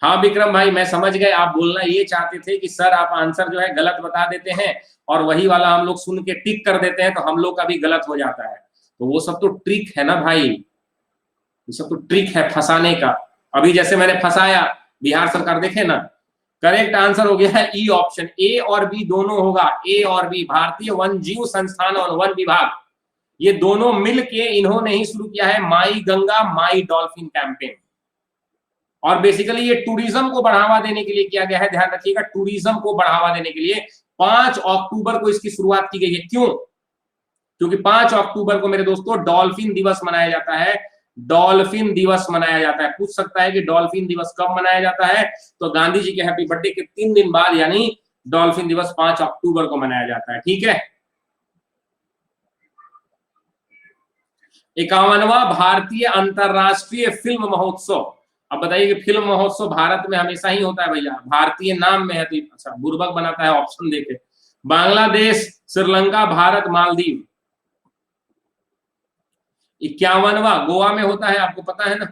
हाँ विक्रम भाई, मैं समझ गए, आप बोलना ये चाहते थे कि सर आप आंसर जो है गलत बता देते हैं और वही वाला हम लोग सुन के टिक कर देते हैं, तो हम लोग का भी गलत हो जाता है। तो वो सब तो ट्रिक है ना भाई, ये सब तो ट्रिक है फंसाने का। अभी जैसे मैंने फंसाया बिहार सरकार, देखे ना, करेक्ट आंसर हो गया है ई ऑप्शन, ए और बी दोनों होगा, ए और बी। भारतीय वन्यजीव संस्थान और वन विभाग, ये दोनों मिलके इन्होंने ही शुरू किया है माई गंगा माई डॉल्फिन कैंपेन। और बेसिकली ये टूरिज्म को बढ़ावा देने के लिए किया गया है, ध्यान रखिएगा, टूरिज्म को बढ़ावा देने के लिए 5 अक्टूबर को इसकी शुरुआत की गई है। क्यों? क्योंकि 5 अक्टूबर को मेरे दोस्तों डॉल्फिन दिवस मनाया जाता है। डॉल्फिन दिवस मनाया जाता है। पूछ सकता है कि डॉल्फिन दिवस कब मनाया जाता है? तो गांधी जी के हैप्पी बर्थडे के 3 दिन बाद, यानी डॉल्फिन दिवस 5 अक्टूबर को मनाया जाता है। ठीक है। 51वां भारतीय अंतरराष्ट्रीय फिल्म महोत्सव। अब बताइए कि फिल्म महोत्सव भारत में हमेशा ही होता है भैया, भारतीय नाम में है तो अच्छा बुर्बक बनाता है ऑप्शन देके। बांग्लादेश, श्रीलंका, भारत, मालदीव। 51वां गोवा में होता है, आपको पता है ना।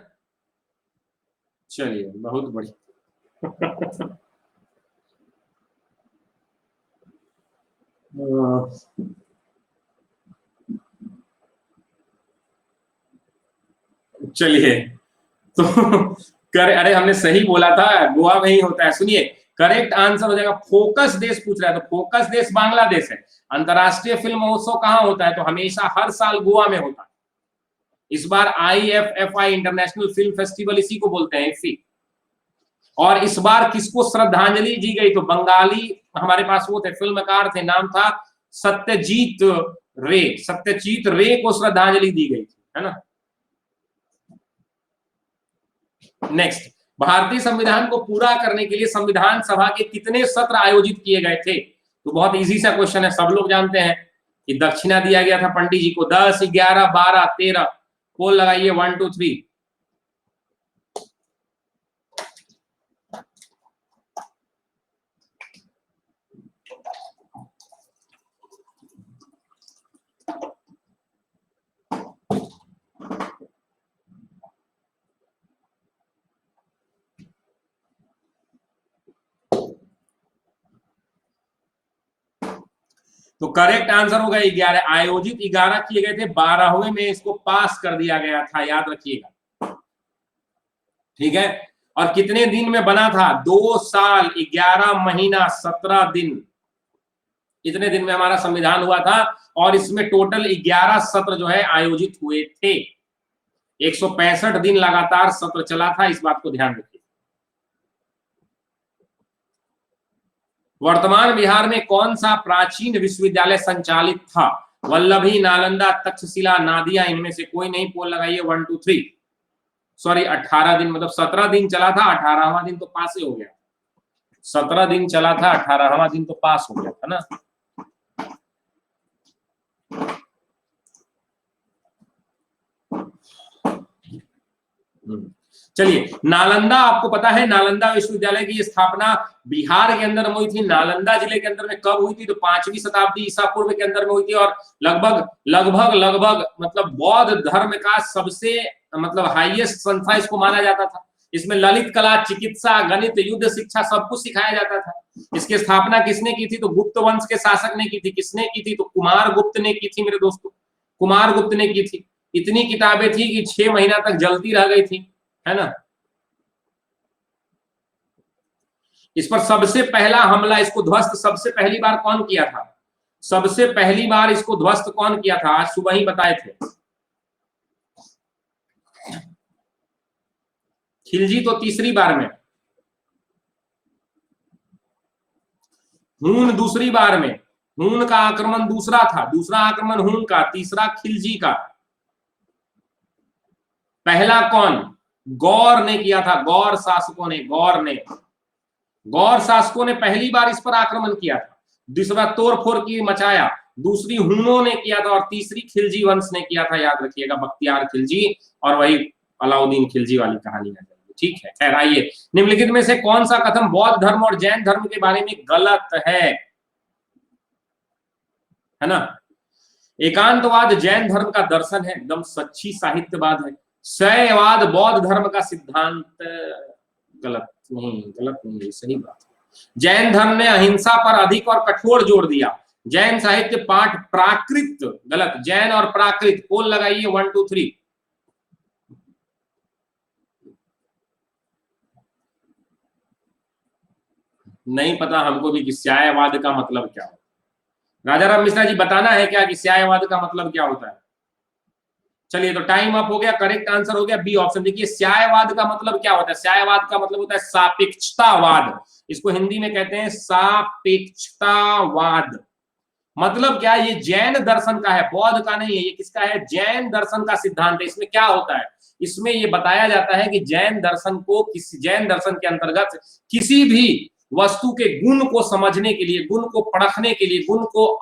चलिए बहुत बढ़िया। चलिए तो अरे हमने सही बोला था, गोवा में ही होता है। सुनिए करेक्ट आंसर हो जाएगा फोकस देश पूछ रहा है, तो फोकस देश बांग्लादेश है। अंतरराष्ट्रीय फिल्म महोत्सव कहाँ होता है? तो हमेशा हर साल गोवा में होता है। इस बार IFFI इंटरनेशनल फिल्म फेस्टिवल इसी को बोलते हैं, इसी। और इस बार किसको श्रद्धांजलि दी गई? तो बंगाली हमारे पास वो थे, फिल्मकार थे, नाम था सत्यजीत रे। सत्यजीत रे को श्रद्धांजलि दी गई थी, है ना। नेक्स्ट, भारतीय संविधान को पूरा करने के लिए संविधान सभा के कितने सत्र आयोजित किए गए थे? तो बहुत इजी सा क्वेश्चन है, सब लोग जानते हैं कि दक्षिणा दिया गया था पंडित जी को, 10, 11, 12, 13। पोल लगाइए 1 2 3। तो करेक्ट आंसर होगा 11। आयोजित 11 किए गए थे, 12वें में इसको पास कर दिया गया था, याद रखिएगा। ठीक है। और कितने दिन में बना था? 2 साल 11 महीना 17 दिन, इतने दिन में हमारा संविधान हुआ था। और इसमें टोटल 11 सत्र जो है आयोजित हुए थे। 165 दिन लगातार सत्र चला था, इस बात को ध्यान रखिए। वर्तमान बिहार में कौन सा प्राचीन विश्वविद्यालय संचालित था? वल्लभी, नालंदा, तक्षशिला, नादिया, इनमें से कोई नहीं। पोल लगाइए 1 2 3। सॉरी 18 दिन, मतलब 17 दिन चला था, 18वां दिन तो पास ही हो गया। 17 दिन चला था, 18वां दिन तो पास हो गया था ना। चलिए, नालंदा, आपको पता है नालंदा विश्वविद्यालय की स्थापना बिहार के अंदर में हुई थी। नालंदा जिले के अंदर में कब हुई थी? तो 5वीं शताब्दी ईसा पूर्व के अंदर में हुई थी। और लगभग लगभग लगभग मतलब बौद्ध धर्म का सबसे मतलब हाईएस्ट संस्था इसको माना जाता था। इसमें ललित कला, चिकित्सा, गणित, युद्ध शिक्षा सब कुछ सिखाया जाता था। इसकी स्थापना किसने की थी? तो गुप्त वंश के शासक ने की थी। किसने की थी? तो कुमार गुप्त ने की थी मेरे दोस्तों, कुमार गुप्त ने की थी। इतनी किताबें थी कि 6 महीना तक जलती रह गई थी, है ना। इस पर सबसे पहला हमला, इसको ध्वस्त सबसे पहली बार कौन किया था? सबसे पहली बार इसको ध्वस्त कौन किया था? आज सुबह ही बताए थे। खिलजी तो तीसरी बार में, हून दूसरी बार में। हून का आक्रमण दूसरा था, दूसरा आक्रमण हून का, तीसरा खिलजी का। पहला कौन? गौर ने किया था, गौर शासकों ने, गौर शासकों ने पहली बार इस पर आक्रमण किया था। दूसरा तोड़फोड़ की मचाया, दूसरी हूनों ने किया था, और तीसरी खिलजी वंश ने किया था। याद रखिएगा, बख्तियार खिलजी और वही अलाउद्दीन खिलजी वाली कहानी है। ठीक है, खैर आइए, निम्नलिखित में से कौन सा कथन बौद्ध धर्म और जैन धर्म के बारे में गलत है ना। एकांतवाद जैन धर्म का दर्शन है, एकदम सच्ची साहित्यवाद है। शयवाद बौद्ध धर्म का सिद्धांत, गलत नहीं, सही बात। जैन धर्म ने अहिंसा पर अधिक और कठोर जोर दिया। जैन साहित्य पाठ प्राकृत, गलत। जैन और प्राकृत पोल लगाइए, 1 2 3। नहीं पता हमको भी कि स्यायवाद का मतलब क्या होता है। राजा राम मिश्रा जी बताना है क्या कि स्यायवाद का मतलब क्या होता है? चलिए, तो टाइम अप हो गया, करेक्ट आंसर हो गया बी ऑप्शन। देखिए, स्यायवाद का मतलब क्या होता है? स्यायवाद का मतलब होता है सापेक्षतावाद। इसको हिंदी में कहते हैं सापेक्षतावाद। मतलब क्या? ये जैन दर्शन का है, बौद्ध का नहीं है। ये किसका है? जैन दर्शन का सिद्धांत है। इसमें क्या होता है? इसमें ये बताया जाता है कि जैन दर्शन के अंतर्गत किसी भी वस्तु के गुण को समझने के लिए, गुण को परखने के लिए, गुण को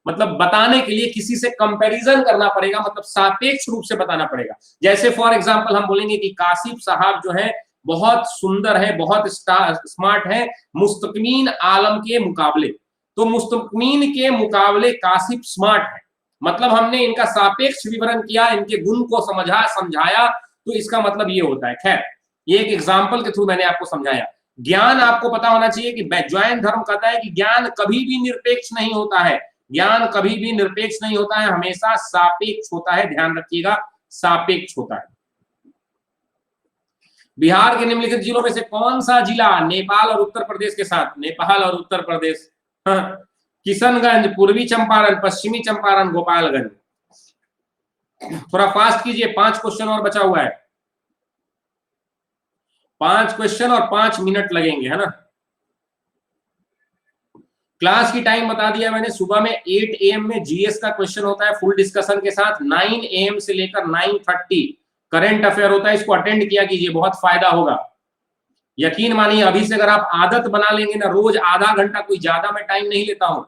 मतलब बताने के लिए किसी से कंपैरिजन करना पड़ेगा, मतलब सापेक्ष रूप से बताना पड़ेगा। जैसे फॉर एग्जांपल हम बोलेंगे कि कासिफ साहब जो है बहुत सुंदर है, बहुत स्मार्ट है मुस्तकमीन आलम के मुकाबले, तो मुस्तकमीन के मुकाबले कासिफ स्मार्ट है। मतलब हमने इनका सापेक्ष विवरण किया, इनके गुण को समझाया, तो इसका मतलब ये होता है। खैर, ये एक एग्जाम्पल के थ्रू मैंने आपको समझाया। ज्ञान आपको पता होना चाहिए कि जैन धर्म कहता है कि ज्ञान कभी भी निरपेक्ष नहीं होता है। ज्ञान कभी भी निरपेक्ष नहीं होता है, हमेशा सापेक्ष होता है। ध्यान रखिएगा, सापेक्ष होता है। बिहार के निम्नलिखित जिलों में से कौन सा जिला नेपाल और उत्तर प्रदेश के साथ, नेपाल और उत्तर प्रदेश, किशनगंज, पूर्वी चंपारण, पश्चिमी चंपारण, गोपालगंज। थोड़ा फास्ट कीजिए, 5 क्वेश्चन और बचा हुआ है। 5 क्वेश्चन और 5 मिनट लगेंगे, है ना। क्लास की टाइम बता दिया मैंने, सुबह में 8 AM में जीएस का क्वेश्चन होता है फुल डिस्कशन के साथ। 9 AM से लेकर 9:30 करंट अफेयर होता है। इसको अटेंड किया कीजिए, बहुत फायदा होगा। यकीन मानिए, अभी से अगर आप आदत बना लेंगे ना, रोज आधा घंटा, कोई ज्यादा मैं टाइम नहीं लेता हूं,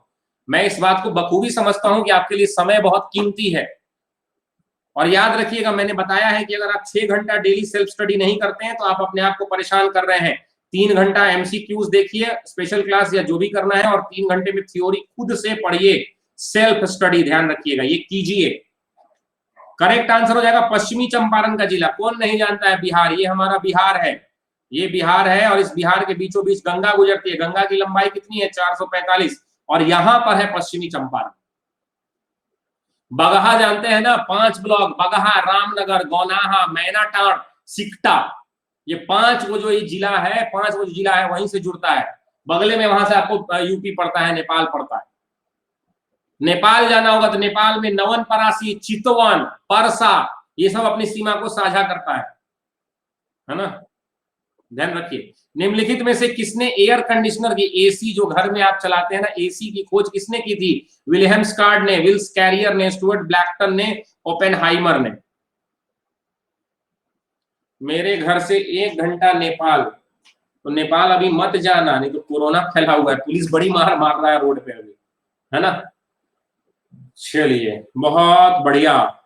मैं इस बात को बखूबी समझता हूं कि आपके लिए समय बहुत कीमती है। और याद रखिएगा, मैंने बताया है कि अगर आप 6 घंटा डेली सेल्फ स्टडी नहीं करते हैं तो आप अपने आप को परेशान कर रहे हैं। 3 घंटा एमसीक्यूज देखिए, स्पेशल क्लास या जो भी करना है, और 3 घंटे में थ्योरी खुद से पढ़िए, सेल्फ स्टडी। ध्यान रखिएगा, ये कीजिए। करेक्ट आंसर हो जाएगा पश्चिमी चंपारण का जिला। कौन नहीं जानता है? बिहार। ये हमारा बिहार है, ये बिहार है, और इस बिहार के बीचों बीच गंगा गुजरती है। गंगा की लंबाई कितनी है? 445, और यहां पर है पश्चिमी चंपारण। बगहा जानते हैं ना? 5 ब्लॉक, बगहा, रामनगर, गौनाहा, मैनाटांड, सिकटा, ये 5 वो जो ये जिला है, 5 वो जिला है, वहीं से जुड़ता है। बगले में वहां से आपको यूपी पड़ता है, नेपाल पड़ता है। नेपाल जाना होगा तो नेपाल में नवनपरासी, चितवन, परसा, ये सब अपनी सीमा को साझा करता है ना। ध्यान रखिए, निम्नलिखित में से किसने एयर कंडीशनर की, एसी जो घर में आप चलाते हैं ना, एसी की खोज किसने की थी? विलियम स्कार्ड ने, विल्स कैरियर ने, स्टुअर्ट ब्लैकटन ने, ओपेनहाइमर ने। मेरे घर से 1 घंटा नेपाल, तो नेपाल अभी मत जाना, नहीं तो कोरोना फैला हुआ है, पुलिस बड़ी मार मार रहा है रोड पे अभी, है ना। चलिए, बहुत बढ़िया।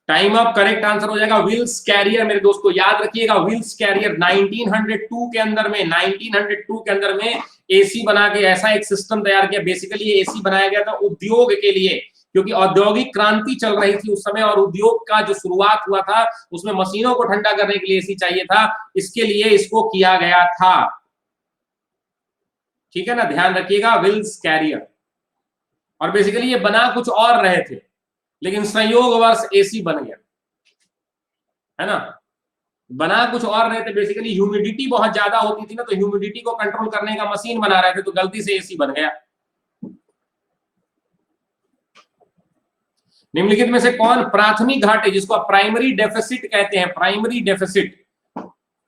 Time up. करेक्ट आंसर हो जाएगा विल्स कैरियर। मेरे दोस्तों याद रखिएगा, विल्स कैरियर 1902 के अंदर में, 1902 के अंदर में एसी बना के ऐसा एक सिस्टम तैयार किया। बेसिकली एसी बनाया गया था उद्योग के लिए, क्योंकि औद्योगिक क्रांति चल रही थी उस समय और उद्योग का जो शुरुआत हुआ था उसमें मशीनों को ठंडा करने के लिए एसी चाहिए था, इसके लिए इसको किया गया था। ठीक है ना, ध्यान रखिएगा, विल्स कैरियर। और बेसिकली ये बना कुछ और रहे थे, लेकिन संयोगवश एसी बन गया, है ना। बना कुछ और रहे थे, बेसिकली ह्यूमिडिटी बहुत ज्यादा होती थी ना, तो ह्यूमिडिटी को कंट्रोल करने का मशीन बना रहे थे, तो गलती से एसी बन गया। निम्नलिखित में से कौन प्राथमिक घाटे, जिसको आप प्राइमरी डेफिसिट कहते हैं, प्राइमरी डेफिसिट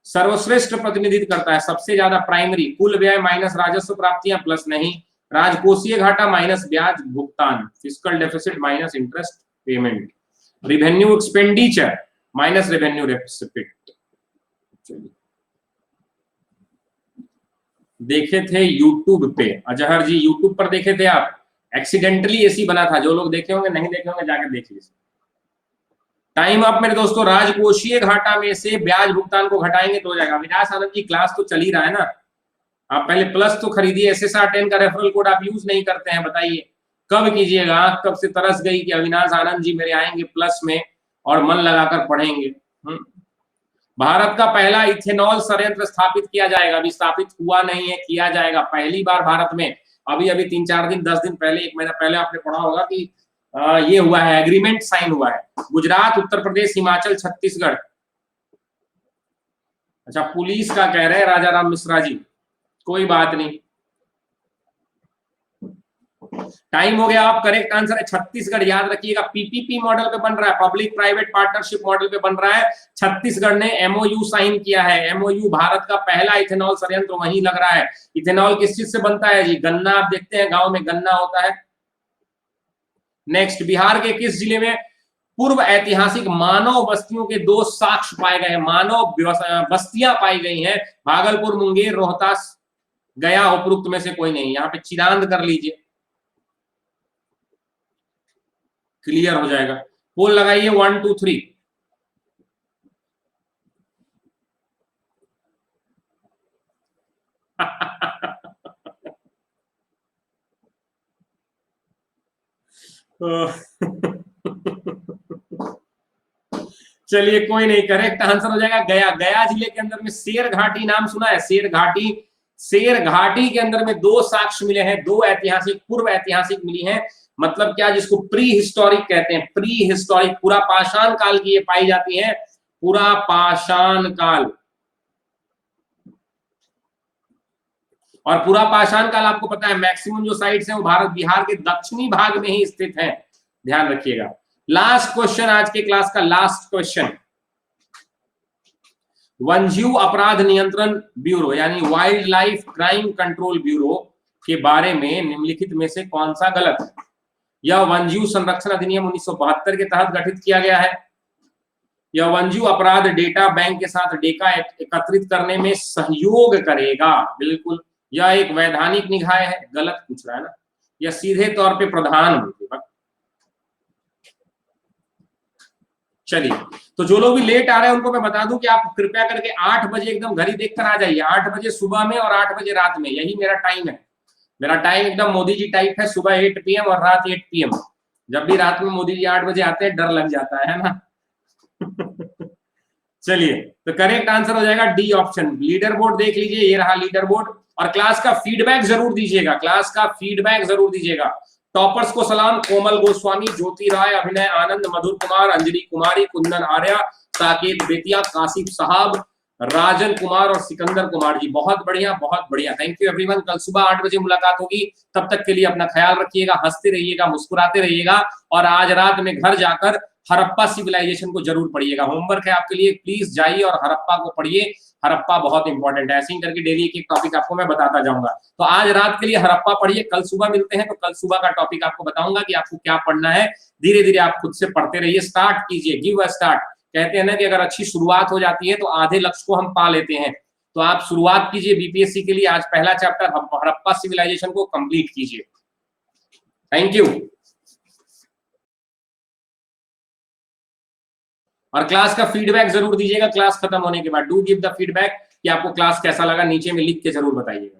सर्वश्रेष्ठ प्रतिनिधित्व करता है? सबसे ज्यादा प्राइमरी, कुल व्यय माइनस राजस्व प्राप्तियां प्लस नहीं, राजकोषीय घाटा माइनस ब्याज भुगतान, fiscal deficit minus interest payment, revenue expenditure minus revenue deficit. देखे थे यूट्यूब पे, अजहर जी यूट्यूब पर देखे थे आप? एक्सीडेंटली एसी बना था, जो लोग देखे होंगे, नहीं देखे होंगे जाकर देख लीजिए। टाइम अप मेरे दोस्तों। राजकोषीय घाटा में से ब्याज भुगतान को घटाएंगे तो हो जाएगा। विनाश आनंद की क्लास तो चल ही रहा है ना, आप पहले प्लस तो खरीदिए। SSR 10 का रेफरल कोड आप यूज नहीं करते हैं, बताइए कब कीजिएगा? आंख कब से तरस गई कि अविनाश आनंद जी मेरे आएंगे प्लस में और मन लगाकर पढ़ेंगे। भारत का पहला इथेनॉल संयंत्र स्थापित किया जाएगा, अभी स्थापित हुआ नहीं है, किया जाएगा पहली बार भारत में। अभी 3-4 दिन 10 दिन पहले, 1 महीना पहले आपने पढ़ा होगा कि ये हुआ है, एग्रीमेंट साइन हुआ है। गुजरात, उत्तर प्रदेश, हिमाचल, छत्तीसगढ़। अच्छा, पुलिस का कह रहे हैं राजा राम मिश्रा जी, कोई बात नहीं, टाइम हो गया। आप करेक्ट आंसर है छत्तीसगढ़। याद रखिएगा, पीपीपी मॉडल पे बन रहा है, पब्लिक प्राइवेट पार्टनरशिप मॉडल पे बन रहा है। छत्तीसगढ़ ने MOU साइन किया है। MOU, भारत का पहला इथेनॉल संयंत्र वहीं लग रहा है। इथेनॉल किस चीज से बनता है जी? गन्ना, आप देखते हैं गांव में गन्ना होता है। नेक्स्ट, बिहार के किस जिले में पूर्व ऐतिहासिक मानव बस्तियों के 2 साक्ष्य पाए गए हैं? मानव बस्तियां पाई गई हैं, भागलपुर, मुंगेर, रोहतास, गया, उपरोक्त में से कोई नहीं। यहाँ पे चिरांद कर लीजिए, क्लियर हो जाएगा। पोल लगाइए 1 2 3। चलिए कोई नहीं, करेक्ट आंसर हो जाएगा गया। गया जिले के अंदर में शेर घाटी नाम सुना है? शेर घाटी, शेर घाटी के अंदर में 2 साक्ष्य मिले हैं, 2 ऐतिहासिक, पूर्व ऐतिहासिक मिली हैं। मतलब क्या, जिसको प्री हिस्टोरिक कहते हैं, प्री हिस्टोरिक, पूरा पाषाण काल की ये पाई जाती है, पूरा पाषाण काल। और पूरा पाषाण काल आपको पता है मैक्सिमम जो साइट्स हैं वो भारत, बिहार के दक्षिणी भाग में ही स्थित है, ध्यान रखिएगा। लास्ट क्वेश्चन, आज के क्लास का लास्ट क्वेश्चन, वन्यजीव अपराध नियंत्रण ब्यूरो यानी wild life crime control bureau के बारे में निम्नलिखित में से कौन सा गलत है? यह वन्यजीव संरक्षण अधिनियम 1972 के तहत गठित किया गया है। यह वन्यजीव अपराध डेटा बैंक के साथ डेटा एकत्रित करने में सहयोग करेगा, बिल्कुल। यह एक वैधानिक निकाय है, गलत पूछ रहा है ना। यह सीधे तौर पे प्रधानमंत्री। चलिए, तो जो लोग भी लेट आ रहे हैं उनको मैं बता दूं कि आप कृपया करके 8 बजे एकदम घड़ी देखकर आ जाइए। 8 बजे सुबह में और 8 बजे रात में, यही मेरा टाइम है। मेरा टाइम एकदम मोदी जी टाइप है, सुबह 8 PM और रात 8 PM। जब भी रात में मोदी जी 8 बजे आते हैं डर लग जाता है ना। चलिए, तो करेक्ट आंसर हो जाएगा डी ऑप्शन। लीडर बोर्ड देख लीजिए, ये रहा लीडर बोर्ड। और क्लास का फीडबैक जरूर दीजिएगा, क्लास का फीडबैक जरूर दीजिएगा। टॉपर्स को सलाम, कोमल गोस्वामी, ज्योति राय, अभिनय आनंद, मधुर कुमार, अंजलि कुमारी, कुंदन आर्या, साकेत बेतिया, कासिफ साहब, राजन कुमार और सिकंदर कुमार जी। बहुत बढ़िया, बहुत बढ़िया, थैंक यू एवरीवन। कल सुबह 8 बजे मुलाकात होगी, तब तक के लिए अपना ख्याल रखिएगा, हंसते रहिएगा, मुस्कुराते रहिएगा। और आज रात में घर जाकर हड़प्पा सिविलाइजेशन को जरूर पढ़िएगा। होमवर्क है आपके लिए, प्लीज जाइए और हड़प्पा को पढ़िए। हड़प्पा बहुत इंपॉर्टेंट है, ऐसे ही करके डेली एक टॉपिक आपको मैं बताता जाऊंगा। तो आज रात के लिए हड़प्पा पढ़िए, कल सुबह मिलते हैं। तो कल सुबह का टॉपिक आपको बताऊंगा कि आपको क्या पढ़ना है। धीरे धीरे आप खुद से पढ़ते रहिए, स्टार्ट कीजिए, गिव अ स्टार्ट। कहते हैं ना कि अगर अच्छी शुरुआत हो जाती है तो आधे लक्ष्य को हम पा लेते हैं। तो आप शुरुआत कीजिए BPSC के लिए। आज पहला चैप्टर हड़प्पा सिविलाइजेशन को कंप्लीट कीजिए। Thank you. और क्लास का फीडबैक जरूर दीजिएगा क्लास खत्म होने के बाद। डू गिव द फीडबैक कि आपको क्लास कैसा लगा, नीचे में लिख के जरूर बताइएगा।